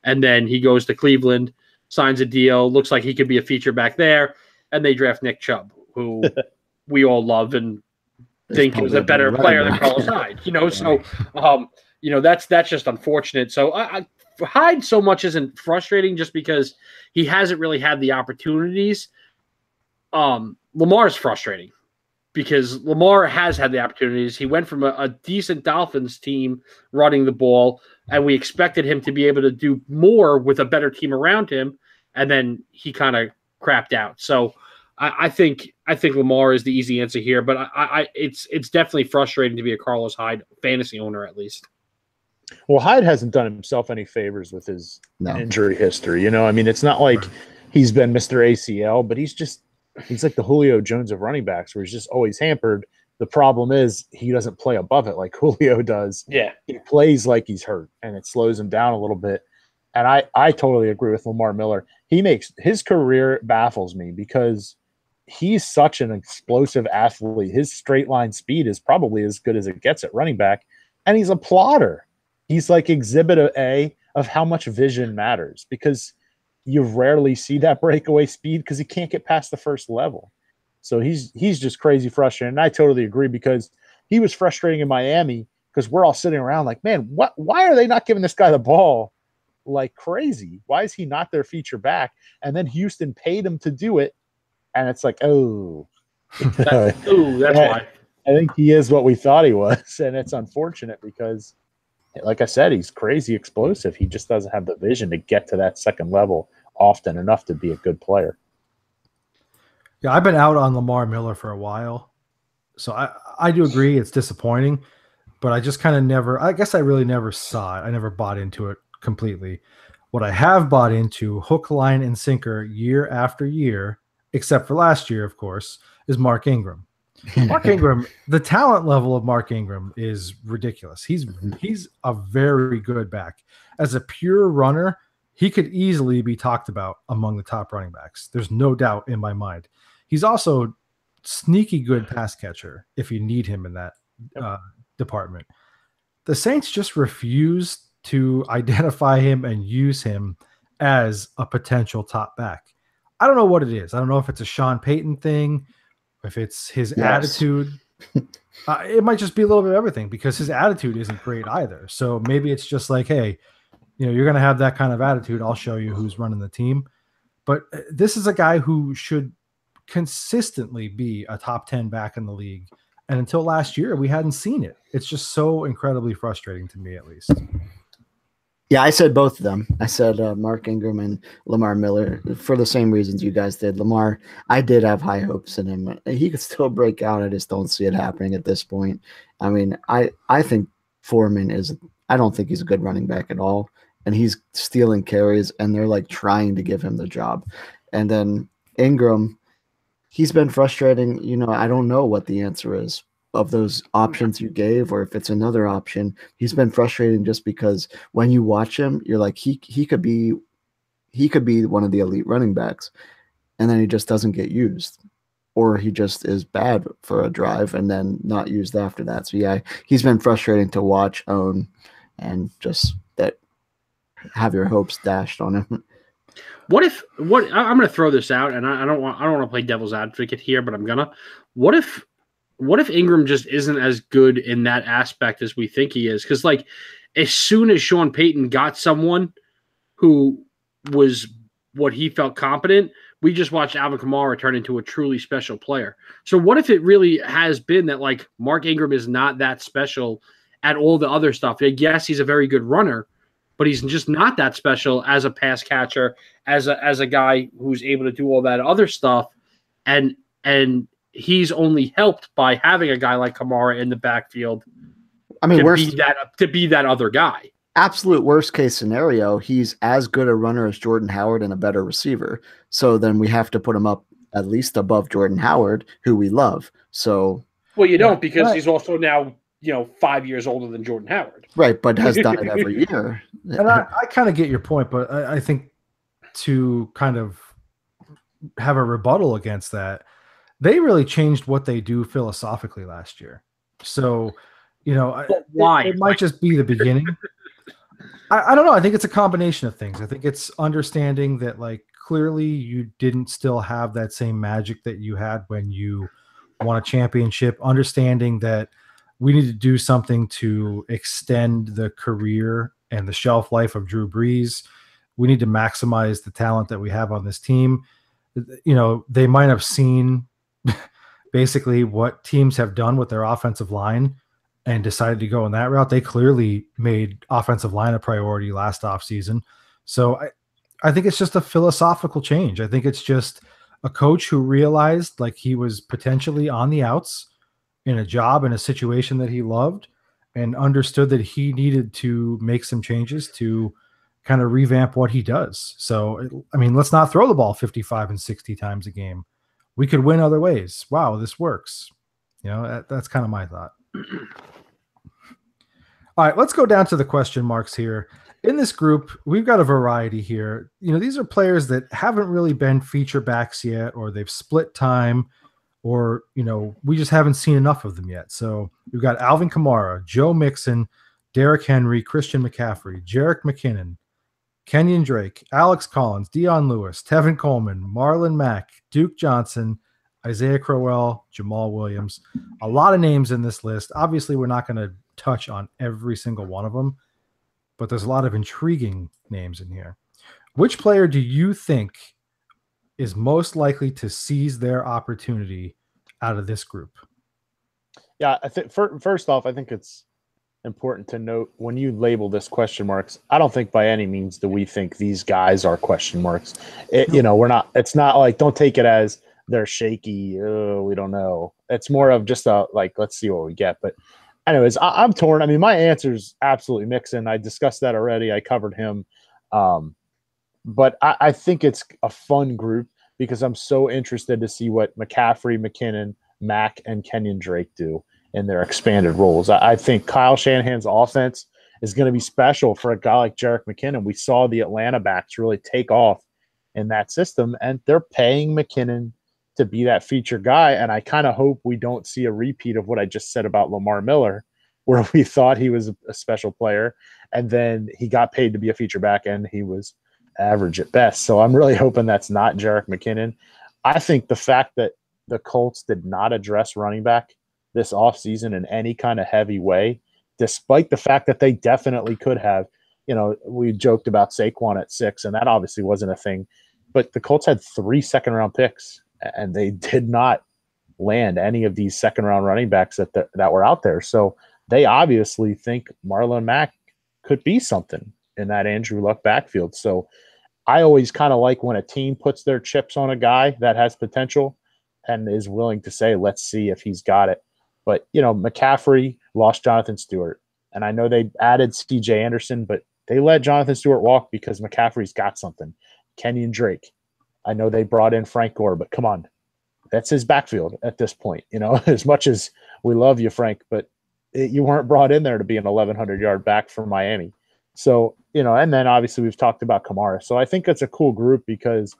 And then he goes to Cleveland, signs a deal, looks like he could be a feature back there, and they draft Nick Chubb, who we all love and think is a better player than Carlos Hyde. That's just unfortunate. So Hyde so much isn't frustrating just because he hasn't really had the opportunities. Lamar is frustrating because Lamar has had the opportunities. He went from a decent Dolphins team running the ball, and we expected him to be able to do more with a better team around him, and then he kind of crapped out. So I think Lamar is the easy answer here, but it's definitely frustrating to be a Carlos Hyde fantasy owner at least. Well, Hyde hasn't done himself any favors with his injury history. I mean, it's not like he's been Mr. ACL, but he's like the Julio Jones of running backs, where he's just always hampered. The problem is he doesn't play above it like Julio does. Yeah. He plays like he's hurt, and it slows him down a little bit. And I totally agree with Lamar Miller. His career baffles me because he's such an explosive athlete. His straight line speed is probably as good as it gets at running back, and he's a plotter. He's like exhibit A of how much vision matters, because you rarely see that breakaway speed because he can't get past the first level. So he's just crazy frustrating. And I totally agree, because he was frustrating in Miami because we're all sitting around like, man, why are they not giving this guy the ball like crazy? Why is he not their feature back? And then Houston paid him to do it. And it's like, that's why. I think he is what we thought he was. And it's unfortunate because, like I said, he's crazy explosive. He just doesn't have the vision to get to that second level often enough to be a good player. Yeah, I've been out on Lamar Miller for a while. So I do agree it's disappointing, but I just kind of I really never saw it. I never bought into it completely. What I have bought into, hook, line, and sinker year after year, except for last year, of course, is Mark Ingram. Mark Ingram, the talent level of Mark Ingram is ridiculous. He's a very good back. As a pure runner, he could easily be talked about among the top running backs. There's no doubt in my mind. He's also sneaky good pass catcher if you need him in that department. The Saints just refuse to identify him and use him as a potential top back. I don't know what it is. I don't know if it's a Sean Payton thing, if it's his attitude. It might just be a little bit of everything, because his attitude isn't great either. So maybe it's just like, hey, you're going to have that kind of attitude. I'll show you who's running the team. But this is a guy who should consistently be a top 10 back in the league. And until last year, we hadn't seen it. It's just so incredibly frustrating to me, at least. Yeah, I said both of them. I said Mark Ingram and Lamar Miller for the same reasons you guys did. Lamar, I did have high hopes in him. He could still break out. I just don't see it happening at this point. I mean, I think Foreman I don't think he's a good running back at all. And he's stealing carries, and they're like trying to give him the job. And then Ingram, he's been frustrating. I don't know what the answer is of those options you gave, or if it's another option. He's been frustrating just because when you watch him, you're like, he could be one of the elite running backs, and then he just doesn't get used, or he just is bad for a drive and then not used after that. So yeah, he's been frustrating to watch, own, and just have your hopes dashed on him. I'm going to throw this out, and I don't want to play devil's advocate here, but I'm gonna. What if Ingram just isn't as good in that aspect as we think he is? Because as soon as Sean Payton got someone who was what he felt competent, we just watched Alvin Kamara turn into a truly special player. So what if it really has been that Mark Ingram is not that special at all the other stuff? Yes, he's a very good runner, but he's just not that special as a pass catcher, as a guy who's able to do all that other stuff, and he's only helped by having a guy like Kamara in the backfield. I mean, to be that other guy. Absolute worst case scenario, he's as good a runner as Jordan Howard and a better receiver. So then we have to put him up at least above Jordan Howard, who we love. So, well, you don't, because he's also now 5 years older than Jordan Howard, right? But has done it every year. And I kind of get your point, but I think to kind of have a rebuttal against that, they really changed what they do philosophically last year. So, why? It might just be the beginning. I don't know. I think it's a combination of things. I think it's understanding that, like, clearly you didn't still have that same magic that you had when you won a championship, understanding that we need to do something to extend the career and the shelf life of Drew Brees. We need to maximize the talent that we have on this team. They might have seen basically what teams have done with their offensive line and decided to go in that route. They clearly made offensive line a priority last offseason. So I think it's just a philosophical change. I think it's just a coach who realized, like, he was potentially on the outs in a job, in a situation that he loved, and understood that he needed to make some changes to kind of revamp what he does. So, I mean, let's not throw the ball 55 and 60 times a game. We could win other ways. Wow, this works. That's kind of my thought. All right, let's go down to the question marks here. In this group, we've got a variety here. These are players that haven't really been feature backs yet, or they've split time, or, we just haven't seen enough of them yet. So we've got Alvin Kamara, Joe Mixon, Derrick Henry, Christian McCaffrey, Jerick McKinnon, Kenyon Drake, Alex Collins, Dion Lewis, Tevin Coleman, Marlon Mack, Duke Johnson, Isaiah Crowell, Jamal Williams. A lot of names in this list. Obviously, we're not going to touch on every single one of them, but there's a lot of intriguing names in here. Which player do you think is most likely to seize their opportunity out of this group? Yeah, I think first off, I think it's important to note when you label this question marks, I don't think by any means do we think these guys are question marks. We're not. It's not like, don't take it as they're shaky. Oh, we don't know. It's more of just let's see what we get. But anyways, I'm torn. I mean, my answer is absolutely Mixon. I discussed that already. I covered him. But I think it's a fun group because I'm so interested to see what McCaffrey, McKinnon, Mack, and Kenyon Drake do in their expanded roles. I think Kyle Shanahan's offense is going to be special for a guy like Jerick McKinnon. We saw the Atlanta backs really take off in that system, and they're paying McKinnon to be that feature guy. And I kind of hope we don't see a repeat of what I just said about Lamar Miller, where we thought he was a special player, and then he got paid to be a feature back, and he was average at best. So I'm really hoping that's not Jerick McKinnon. I think the fact that the Colts did not address running back this offseason in any kind of heavy way, despite the fact that they definitely could have. We joked about Saquon at 6, and that obviously wasn't a thing. But the Colts had 3 second-round picks, and they did not land any of these second-round running backs that were out there. So they obviously think Marlon Mack could be something in that Andrew Luck backfield. So I always kind of like when a team puts their chips on a guy that has potential and is willing to say, let's see if he's got it. But, McCaffrey lost Jonathan Stewart. And I know they added C.J. Anderson, but they let Jonathan Stewart walk because McCaffrey's got something. Kenyon Drake. I know they brought in Frank Gore, but come on. That's his backfield at this point. As much as we love you, Frank, but you weren't brought in there to be an 1,100-yard back from Miami. So, and then obviously we've talked about Kamara. So I think it's a cool group because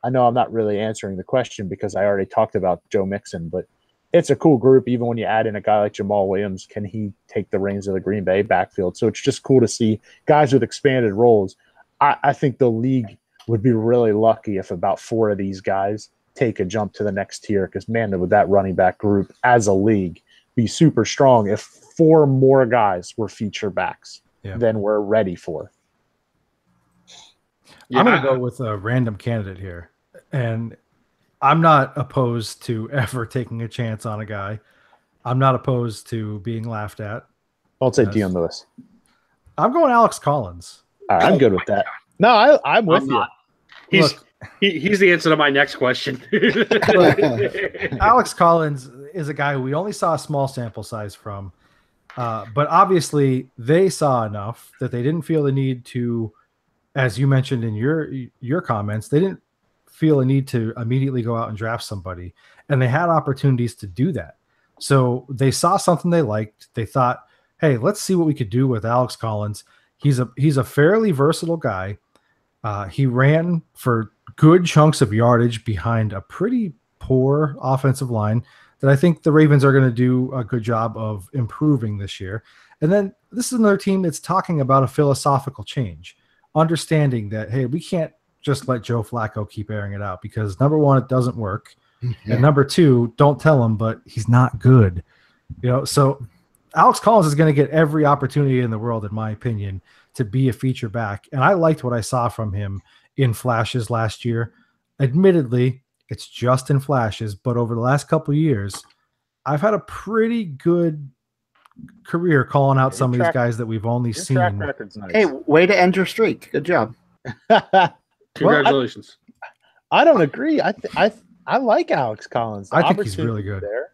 I know I'm not really answering the question because I already talked about Joe Mixon, but it's a cool group. Even when you add in a guy like Jamal Williams, can he take the reins of the Green Bay backfield? So it's just cool to see guys with expanded roles. I think the league would be really lucky if about 4 of these guys take a jump to the next tier because, man, would that running back group as a league be super strong if 4 more guys were feature backs than we're ready for. Yeah, I'm going to go with a random candidate here. And I'm not opposed to ever taking a chance on a guy. I'm not opposed to being laughed at. I'll say Dion Lewis. I'm going Alex Collins. All right, I'm good with that. No, I'm with you. He's the answer to my next question. Alex Collins is a guy who we only saw a small sample size from, but obviously they saw enough that they didn't feel the need to, as you mentioned in your comments, they didn't feel a need to immediately go out and draft somebody, and they had opportunities to do that. So they saw something they liked. They thought, hey, let's see what we could do with Alex Collins. He's a fairly versatile guy. He ran for good chunks of yardage behind a pretty poor offensive line that I think the Ravens are going to do a good job of improving this year. And then this is another team that's talking about a philosophical change, understanding that, hey, we can't just let Joe Flacco keep airing it out because, number one, it doesn't work. Yeah. And number two, don't tell him, but he's not good. So Alex Collins is going to get every opportunity in the world, in my opinion, to be a feature back. And I liked what I saw from him in flashes last year. Admittedly, it's just in flashes, but over the last couple of years, I've had a pretty good career calling out some of these guys that we've only seen. Track record's nice. Hey, way to end your streak. Good job. Congratulations. I don't agree. I like Alex Collins. I think he's really good. There.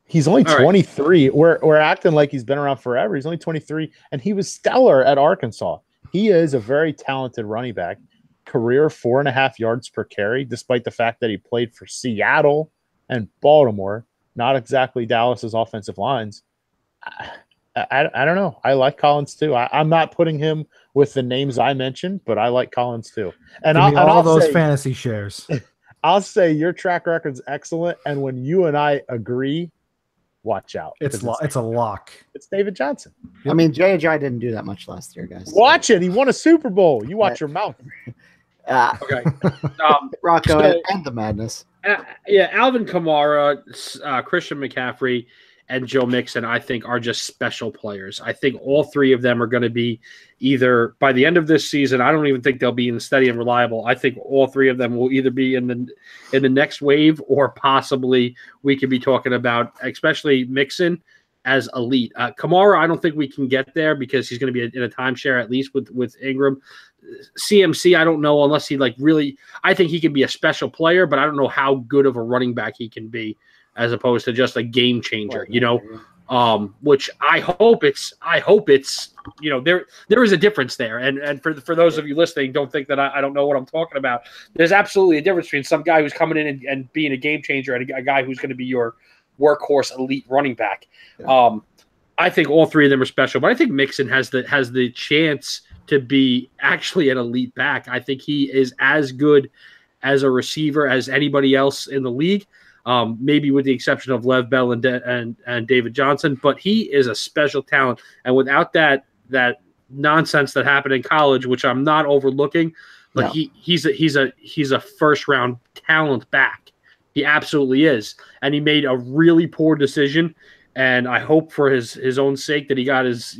He's only 23. Right. We're acting like he's been around forever. He's only 23, and he was stellar at Arkansas. He is a very talented running back. Career 4.5 yards per carry, despite the fact that he played for Seattle and Baltimore, not exactly Dallas's offensive lines. I don't know. I like Collins too. I'm not putting him with the names I mentioned, but I like Collins too. And all those fantasy shares. I'll say your track record's excellent, and when you and I agree, watch out. It's a lock. It's David Johnson. I mean, J.J. didn't do that much last year, guys. Watch it. He won a Super Bowl. You watch your mouth. Okay. Rocco and the madness. Alvin Kamara, Christian McCaffrey, and Joe Mixon, I think, are just special players. I think all three of them are going to be either by the end of this season. I don't even think they'll be in steady and reliable. I think all three of them will either be in the next wave, or possibly we could be talking about, especially Mixon, as elite. Kamara, I don't think we can get there because he's going to be in a timeshare at least with Ingram. CMC, I don't know unless he really. I think he can be a special player, but I don't know how good of a running back he can be, as opposed to just a game changer, which I hope it's, there is a difference there. And for those of you listening, don't think that I don't know what I'm talking about. There's absolutely a difference between some guy who's coming in and being a game changer and a guy who's going to be your workhorse elite running back. Yeah. I think all three of them are special, but I think Mixon has the chance to be actually an elite back. I think he is as good as a receiver as anybody else in the league. Maybe with the exception of Lev Bell and David Johnson, but he is a special talent. And without that nonsense that happened in college, which I'm not overlooking, but no. he's a first round talent back. He absolutely is, and he made a really poor decision. And I hope for his own sake that he got his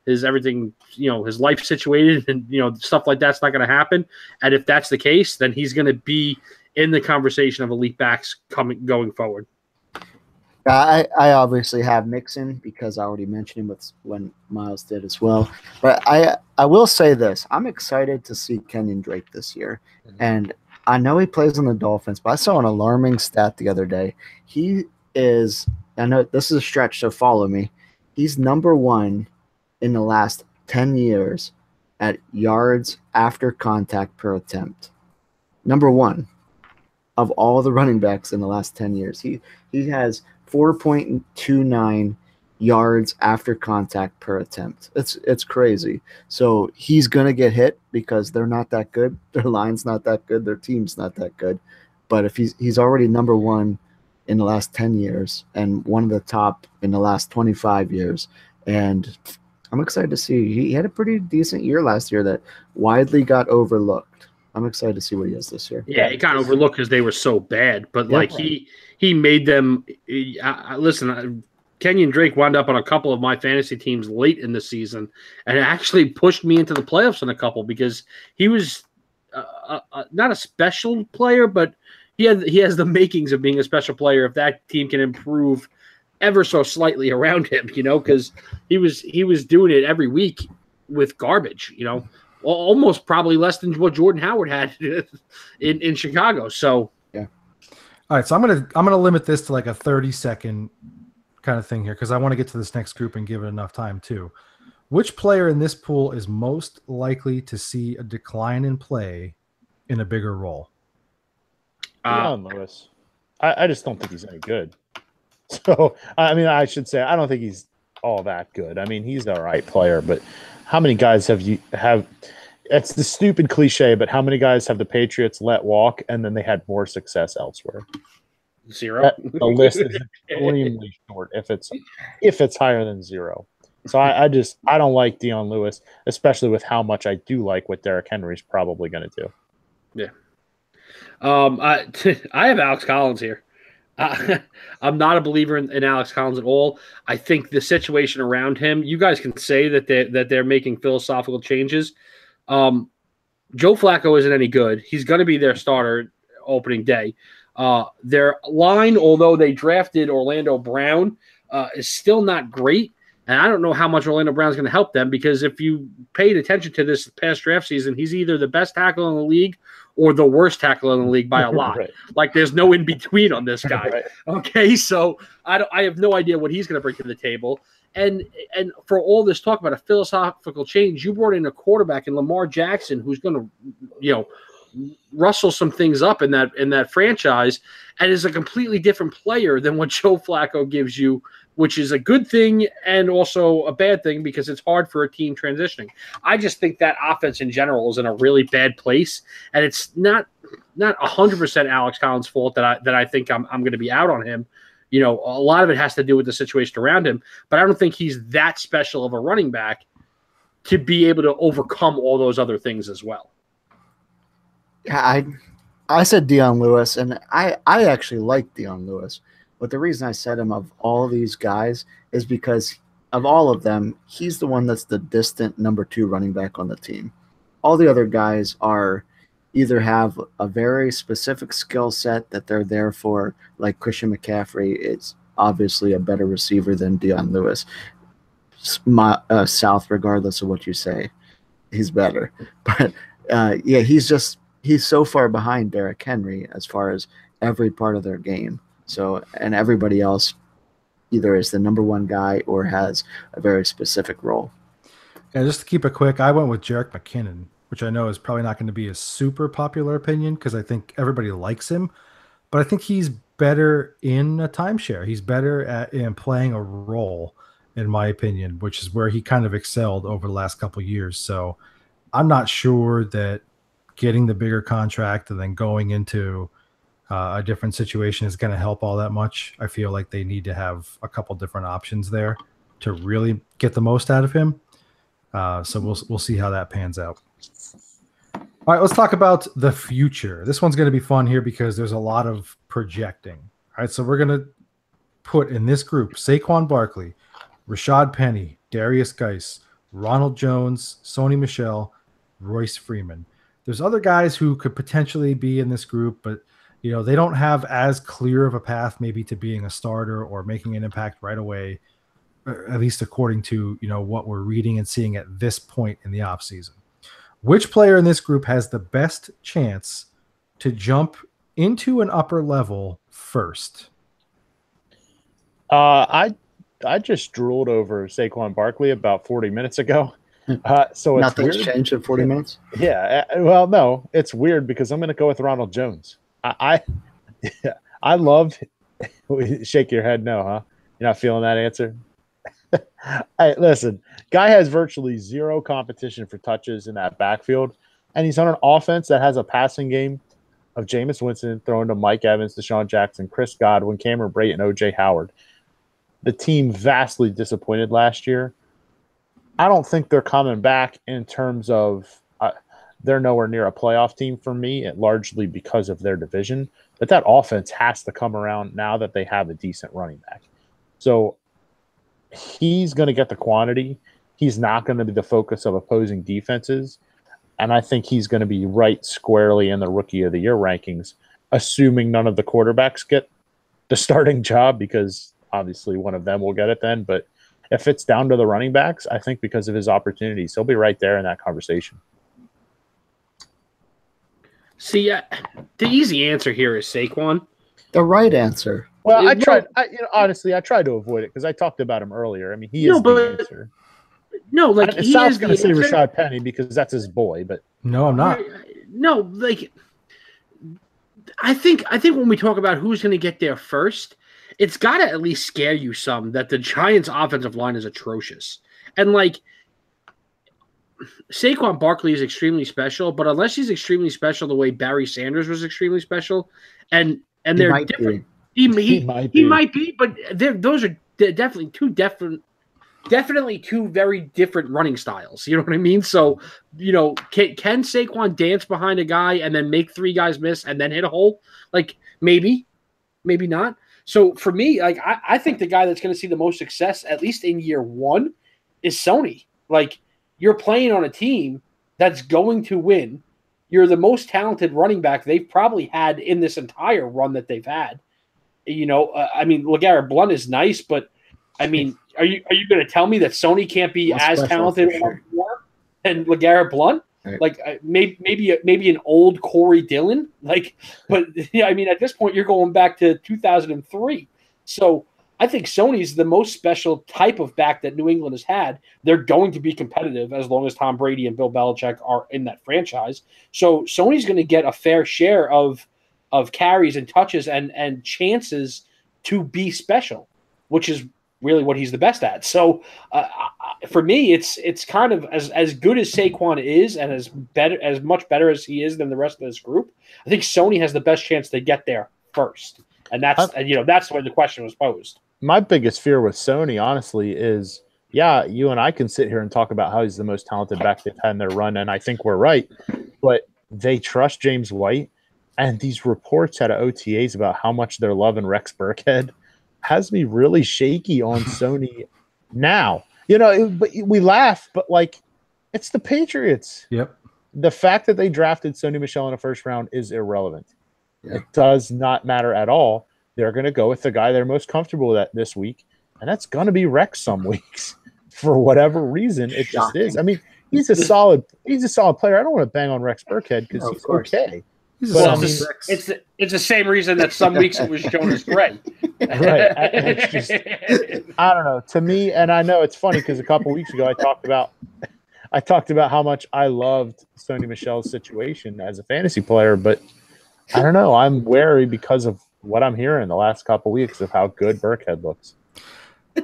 everything, his life situated, and stuff like that's not going to happen. And if that's the case, then he's going to be in the conversation of elite backs going forward. I obviously have Mixon because I already mentioned him when Miles did as well. But I will say this. I'm excited to see Kenyon Drake this year. Mm-hmm. And I know he plays on the Dolphins, but I saw an alarming stat the other day. He is – I know this is a stretch, so follow me. He's number one in the last 10 years at yards after contact per attempt. Number one of all the running backs in the last 10 years. He has 4.29 yards after contact per attempt. It's crazy. So he's going to get hit because they're not that good. Their line's not that good. Their team's not that good. But if he's already number one in the last 10 years and one of the top in the last 25 years. And I'm excited to see. He had a pretty decent year last year that widely got overlooked. I'm excited to see what he has this year. Yeah, it got overlooked because they were so bad. But he made them. Listen, Kenyon Drake wound up on a couple of my fantasy teams late in the season, and it actually pushed me into the playoffs in a couple because he was not a special player, but he has the makings of being a special player if that team can improve ever so slightly around him. Because he was doing it every week with garbage. almost probably less than what Jordan Howard had in Chicago. So yeah. All right, so I'm gonna limit this to like a 30-second kind of thing here because I want to get to this next group and give it enough time too. Which player in this pool is most likely to see a decline in play in a bigger role? Dion Lewis. I just don't think he's any good. So, I mean, I should say I don't think he's all that good. I mean, he's an all right player, but how many guys have it's the stupid cliche, but how many guys have the Patriots let walk and then they had more success elsewhere? Zero. The list is extremely short if it's higher than zero. So I don't like Dion Lewis, especially with how much I do like what Derrick Henry's probably going to do. Yeah. I have Alex Collins here. I'm not a believer in Alex Collins at all. I think the situation around him, you guys can say that they're making philosophical changes. Joe Flacco isn't any good. He's going to be their starter opening day. Their line, although they drafted Orlando Brown, is still not great. And I don't know how much Orlando Brown is going to help them because if you paid attention to this past draft season, he's either the best tackle in the league or the worst tackle in the league by a lot. Right. Like there's no in between on this guy. Right. Okay, so I have no idea what he's going to bring to the table. And for all this talk about a philosophical change, you brought in a quarterback in Lamar Jackson who's going to, rustle some things up in that franchise and is a completely different player than what Joe Flacco gives you, which is a good thing and also a bad thing because it's hard for a team transitioning. I just think that offense in general is in a really bad place, and it's not 100% Alex Collins' fault that I think I'm going to be out on him. A lot of it has to do with the situation around him, but I don't think he's that special of a running back to be able to overcome all those other things as well. Yeah, I said Dion Lewis, and I actually like Dion Lewis. But the reason I said him of all these guys is because of all of them, he's the one that's the distant number 2 running back on the team. All the other guys are either have a very specific skill set that they're there for, like Christian McCaffrey is obviously a better receiver than Dion Lewis. South, regardless of what you say, he's better. But, he's so far behind Derrick Henry as far as every part of their game. So, and everybody else either is the number 1 guy or has a very specific role. Yeah, just to keep it quick, I went with Jerick McKinnon, which I know is probably not going to be a super popular opinion because I think everybody likes him, but I think he's better in a timeshare. He's better in playing a role, in my opinion, which is where he kind of excelled over the last couple of years. So I'm not sure that getting the bigger contract and then going into a different situation is going to help all that much. I feel like they need to have a couple different options there to really get the most out of him. So we'll see how that pans out. All right, let's talk about the future. This one's going to be fun here because there's a lot of projecting. All right, so we're going to put in this group Saquon Barkley, Rashad Penny, Darius Geis, Ronald Jones, Sony Michel, Royce Freeman. There's other guys who could potentially be in this group, but they don't have as clear of a path maybe to being a starter or making an impact right away, at least according to what we're reading and seeing at this point in the offseason. Which player in this group has the best chance to jump into an upper level first? I just drooled over Saquon Barkley about 40 minutes ago. So nothing's changed in 40 minutes. Yeah. Well, no, it's weird because I'm going to go with Ronald Jones. I love. Shake your head, no, huh? You're not feeling that answer. Hey, listen, guy has virtually zero competition for touches in that backfield, and he's on an offense that has a passing game of Jameis Winston throwing to Mike Evans, Deshaun Jackson, Chris Godwin, Cameron Brate, and O.J. Howard. The team vastly disappointed last year. I don't think they're coming back in terms of they're nowhere near a playoff team for me, largely because of their division. But that offense has to come around now that they have a decent running back. So he's going to get the quantity. He's not going to be the focus of opposing defenses. And I think he's going to be right squarely in the Rookie of the Year rankings, assuming none of the quarterbacks get the starting job, because obviously one of them will get it then. But if it's down to the running backs, I think because of his opportunities, he'll be right there in that conversation. See, the easy answer here is Saquon. The right answer. Well, honestly, I tried to avoid it because I talked about him earlier. I mean, he is the answer. No, like Sal's going to say Rashad Penny because that's his boy, but no, I'm not. No, like I think when we talk about who's going to get there first, it's got to at least scare you some that the Giants' offensive line is atrocious. And like Saquon Barkley is extremely special, but unless he's extremely special the way Barry Sanders was extremely special, and they're different, he might be, but those are definitely two very different running styles. You know what I mean? So, can Saquon dance behind a guy and then make three guys miss and then hit a hole? Like maybe not. So for me, like I think the guy that's going to see the most success, at least in year one, is Sony. Like you're playing on a team that's going to win. You're the most talented running back they've probably had in this entire run that they've had. I mean, LeGarrette Blount is nice, but I mean, are you going to tell me that Sony can't be as talented than LeGarrette Blount? Right. Like maybe an old Corey Dillon, but I mean, at this point you're going back to 2003. So I think Sony's the most special type of back that New England has had. They're going to be competitive as long as Tom Brady and Bill Belichick are in that franchise. So Sony's going to get a fair share of carries and touches and chances to be special, which is really what he's the best at. So for me, it's kind of as good as Saquon is and as much better as he is than the rest of this group. I think Sony has the best chance to get there first. And that's where the question was posed. My biggest fear with Sony, honestly, is, you and I can sit here and talk about how he's the most talented back they've had in their run, and I think we're right. But they trust James White, and these reports out of OTAs about how much they're loving Rex Burkhead has me really shaky on Sony now. But we laugh, but it's the Patriots. Yep. The fact that they drafted Sony Michel in the first round is irrelevant. Yeah. It does not matter at all. They're going to go with the guy they're most comfortable with this week, and that's going to be Rex some weeks for whatever reason. It just is. I mean, he's a solid player. I don't want to bang on Rex Burkhead because he's okay. It's the same reason that some weeks it was Jonas Gray. Right. It's just, I don't know. To me, and I know it's funny because a couple weeks ago I talked about how much I loved Sony Michel's situation as a fantasy player, but I don't know. I'm wary because of what I'm hearing the last couple weeks of how good Burkhead looks.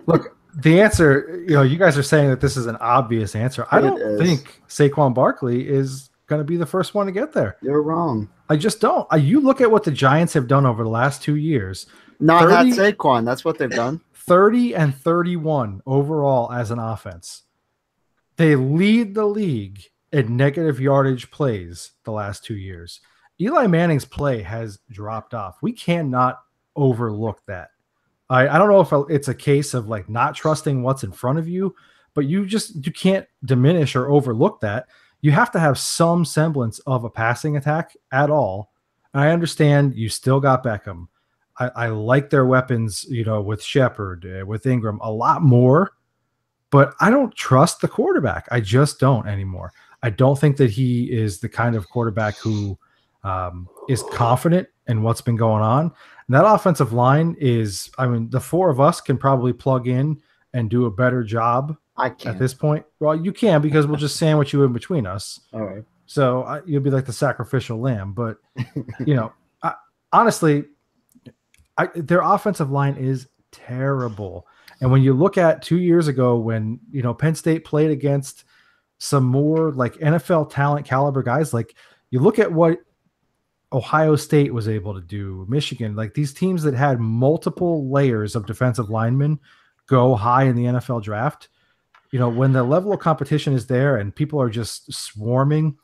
Look, the answer, you guys are saying that this is an obvious answer. I don't think Saquon Barkley is going to be the first one to get there. You're wrong. I just don't. You look at what the Giants have done over the last 2 years. Not Saquon. That's what they've done. 30 and 31 overall as an offense. They lead the league in negative yardage plays the last 2 years. Eli Manning's play has dropped off. We cannot overlook that. I don't know if it's a case of not trusting what's in front of you, but you can't diminish or overlook that. You have to have some semblance of a passing attack at all. I understand you still got Beckham. I like their weapons, with Shepard, with Ingram a lot more, but I don't trust the quarterback. I just don't anymore. I don't think that he is the kind of quarterback who is confident in what's been going on. And that offensive line is, the four of us can probably plug in and do a better job. I can't. At this point. Well, you can because we'll just sandwich you in between us. All right. So you'll be like the sacrificial lamb. But, honestly, their offensive line is terrible. And when you look at 2 years ago when, Penn State played against some more NFL talent caliber guys, you look at what Ohio State was able to do, Michigan, these teams that had multiple layers of defensive linemen go high in the NFL draft. When the level of competition is there and people are just swarming,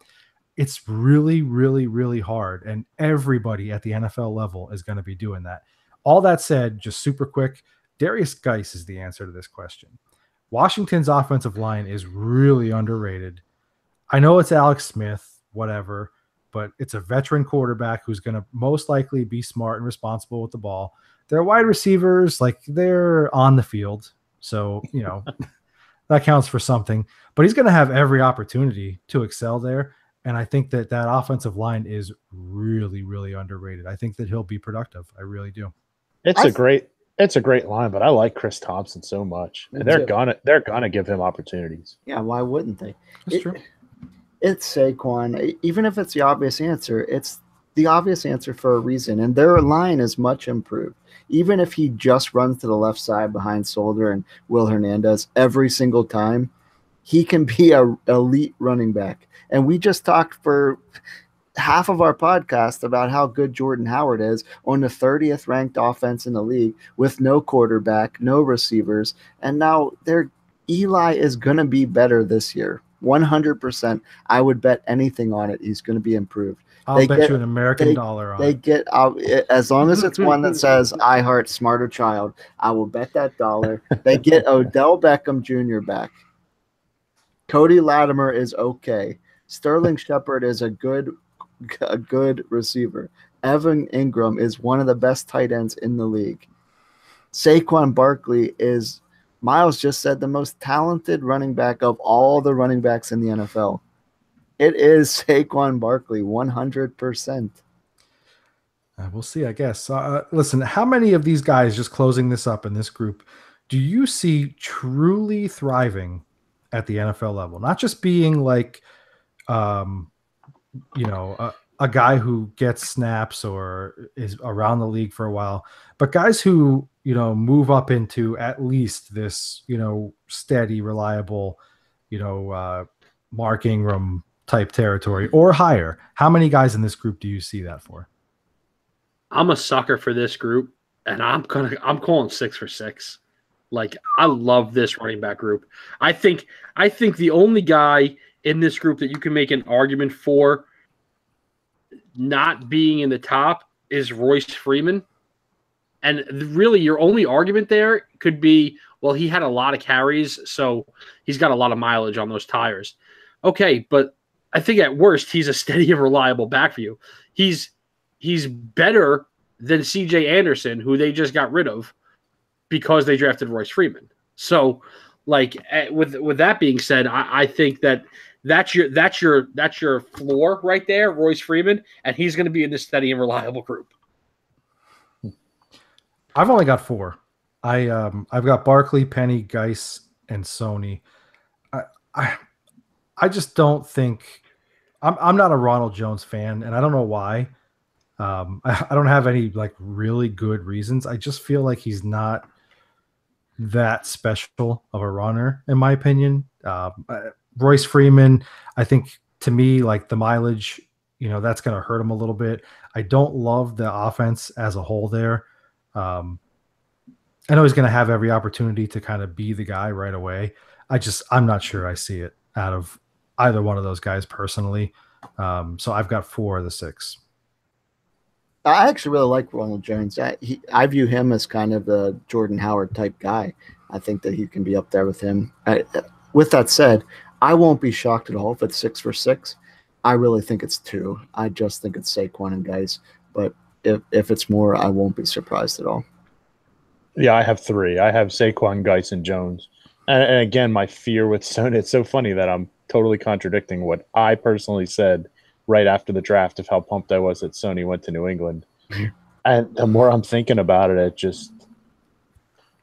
it's really, really, really hard. And everybody at the NFL level is going to be doing that. All that said, just super quick, Darius Geis is the answer to this question. Washington's offensive line is really underrated. I know it's Alex Smith, whatever, but it's a veteran quarterback who's going to most likely be smart and responsible with the ball. Their wide receivers, they're on the field. So, that counts for something. But he's going to have every opportunity to excel there. And I think that offensive line is really, really underrated. I think that he'll be productive. I really do. It's a great line, but I like Chris Thompson so much. And they're gonna give him opportunities. Yeah, why wouldn't they? That's true. It's Saquon. Even if it's the obvious answer, it's the obvious answer for a reason. And their line is much improved. Even if he just runs to the left side behind Solder and Will Hernandez every single time, he can be an elite running back. And we just talked for half of our podcast about how good Jordan Howard is on the 30th ranked offense in the league with no quarterback, no receivers. And now Eli is going to be better this year. 100%. I would bet anything on it. He's going to be improved. I'll bet you an American dollar on it. They get out as long as it's one that says "I heart smarter child." I will bet that dollar. They get Odell Beckham Jr. back. Cody Latimer is okay. Sterling Shepard is a good receiver. Evan Ingram is one of the best tight ends in the league. Saquon Barkley is, Miles just said, the most talented running back of all the running backs in the NFL. It is Saquon Barkley, 100%. We'll see, I guess. Listen, how many of these guys, just closing this up in this group, do you see truly thriving at the NFL level? Not just being like, a guy who gets snaps or is around the league for a while, but guys who, move up into at least this, steady, reliable, Mark Ingram type territory or higher. How many guys in this group do you see that for? I'm a sucker for this group, and I'm calling 6 for 6. Like, I love this running back group. I think the only guy in this group that you can make an argument for not being in the top is Royce Freeman. And really, your only argument there could be, well, he had a lot of carries, so he's got a lot of mileage on those tires. Okay, but I think at worst, he's a steady and reliable back for you. He's better than C.J. Anderson, who they just got rid of because they drafted Royce Freeman. So, like, with that being said, I think that's your floor right there, Royce Freeman, and he's going to be in this steady and reliable group. I've only got 4. I've got Barkley, Penny, Geis, and Sony. I just don't think I'm not a Ronald Jones fan, and I don't know why. I don't have any like really good reasons. I just feel like he's not that special of a runner, in my opinion. Royce Freeman, I think to me, like the mileage, that's going to hurt him a little bit. I don't love the offense as a whole there. I know he's going to have every opportunity to kind of be the guy right away. I'm not sure I see it out of either one of those guys personally. So I've got 4 of the 6. I actually really like Ronald Jones. I view him as kind of a Jordan Howard type guy. I think that he can be up there with him. With that said, I won't be shocked at all if it's 6 for 6. I really think it's 2. I just think it's Saquon and Geis. But if it's more, I won't be surprised at all. Yeah, I have 3. I have Saquon, Geis, and Jones. And again, my fear with Sony, it's so funny that I'm totally contradicting what I personally said right after the draft of how pumped I was that Sony went to New England. Mm-hmm. And the more I'm thinking about it, it just,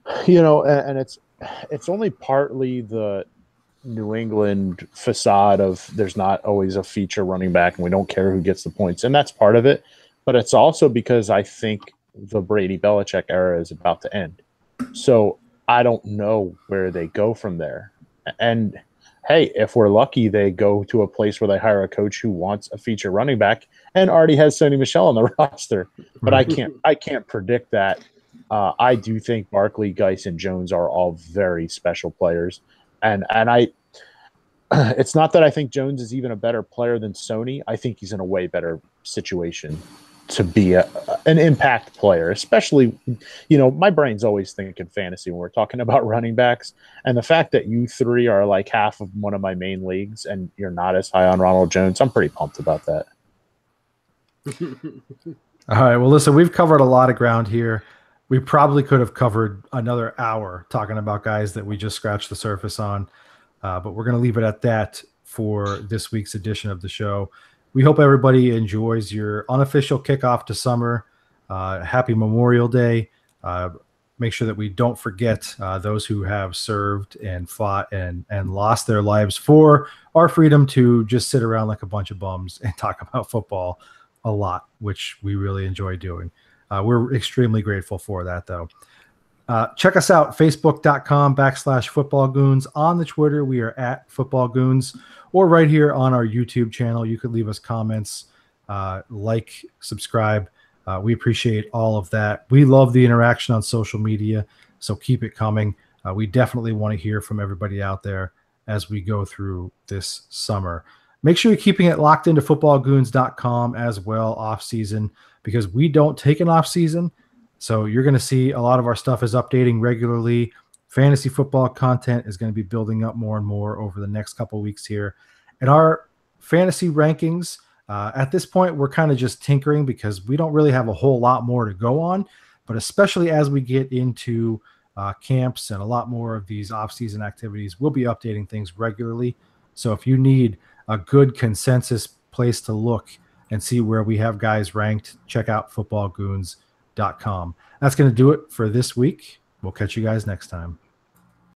and it's only partly the New England facade of there's not always a feature running back and we don't care who gets the points. And that's part of it. But it's also because I think the Brady Belichick era is about to end. So I don't know where they go from there. And hey, if we're lucky, they go to a place where they hire a coach who wants a feature running back and already has Sony Michel on the roster. But I can't predict that. I do think Barkley, Geis, and Jones are all very special players. And it's not that I think Jones is even a better player than Sony. I think he's in a way better situation to be an impact player, especially, my brain's always thinking fantasy when we're talking about running backs. And the fact that you 3 are like half of one of my main leagues and you're not as high on Ronald Jones, I'm pretty pumped about that. All right. Well, listen, we've covered a lot of ground here. We probably could have covered another hour talking about guys that we just scratched the surface on, but we're going to leave it at that for this week's edition of the show. We hope everybody enjoys your unofficial kickoff to summer. Happy Memorial Day. Make sure that we don't forget those who have served and fought and lost their lives for our freedom to just sit around like a bunch of bums and talk about football a lot, which we really enjoy doing. We're extremely grateful for that, though. Check us out, facebook.com/footballgoons. On the Twitter, we are at footballgoons, or right here on our YouTube channel. You could leave us comments, like, subscribe. We appreciate all of that. We love the interaction on social media, so keep it coming. We definitely want to hear from everybody out there as we go through this summer. Make sure you're keeping it locked into footballgoons.com as well off season, because we don't take an off season. So you're going to see a lot of our stuff is updating regularly. Fantasy football content is going to be building up more and more over the next couple of weeks here. And our fantasy rankings, at this point, we're kind of just tinkering because we don't really have a whole lot more to go on. But especially as we get into camps and a lot more of these off-season activities, we'll be updating things regularly. So if you need a good consensus place to look and see where we have guys ranked, check out footballgoons.com. That's going to do it for this week. We'll catch you guys next time.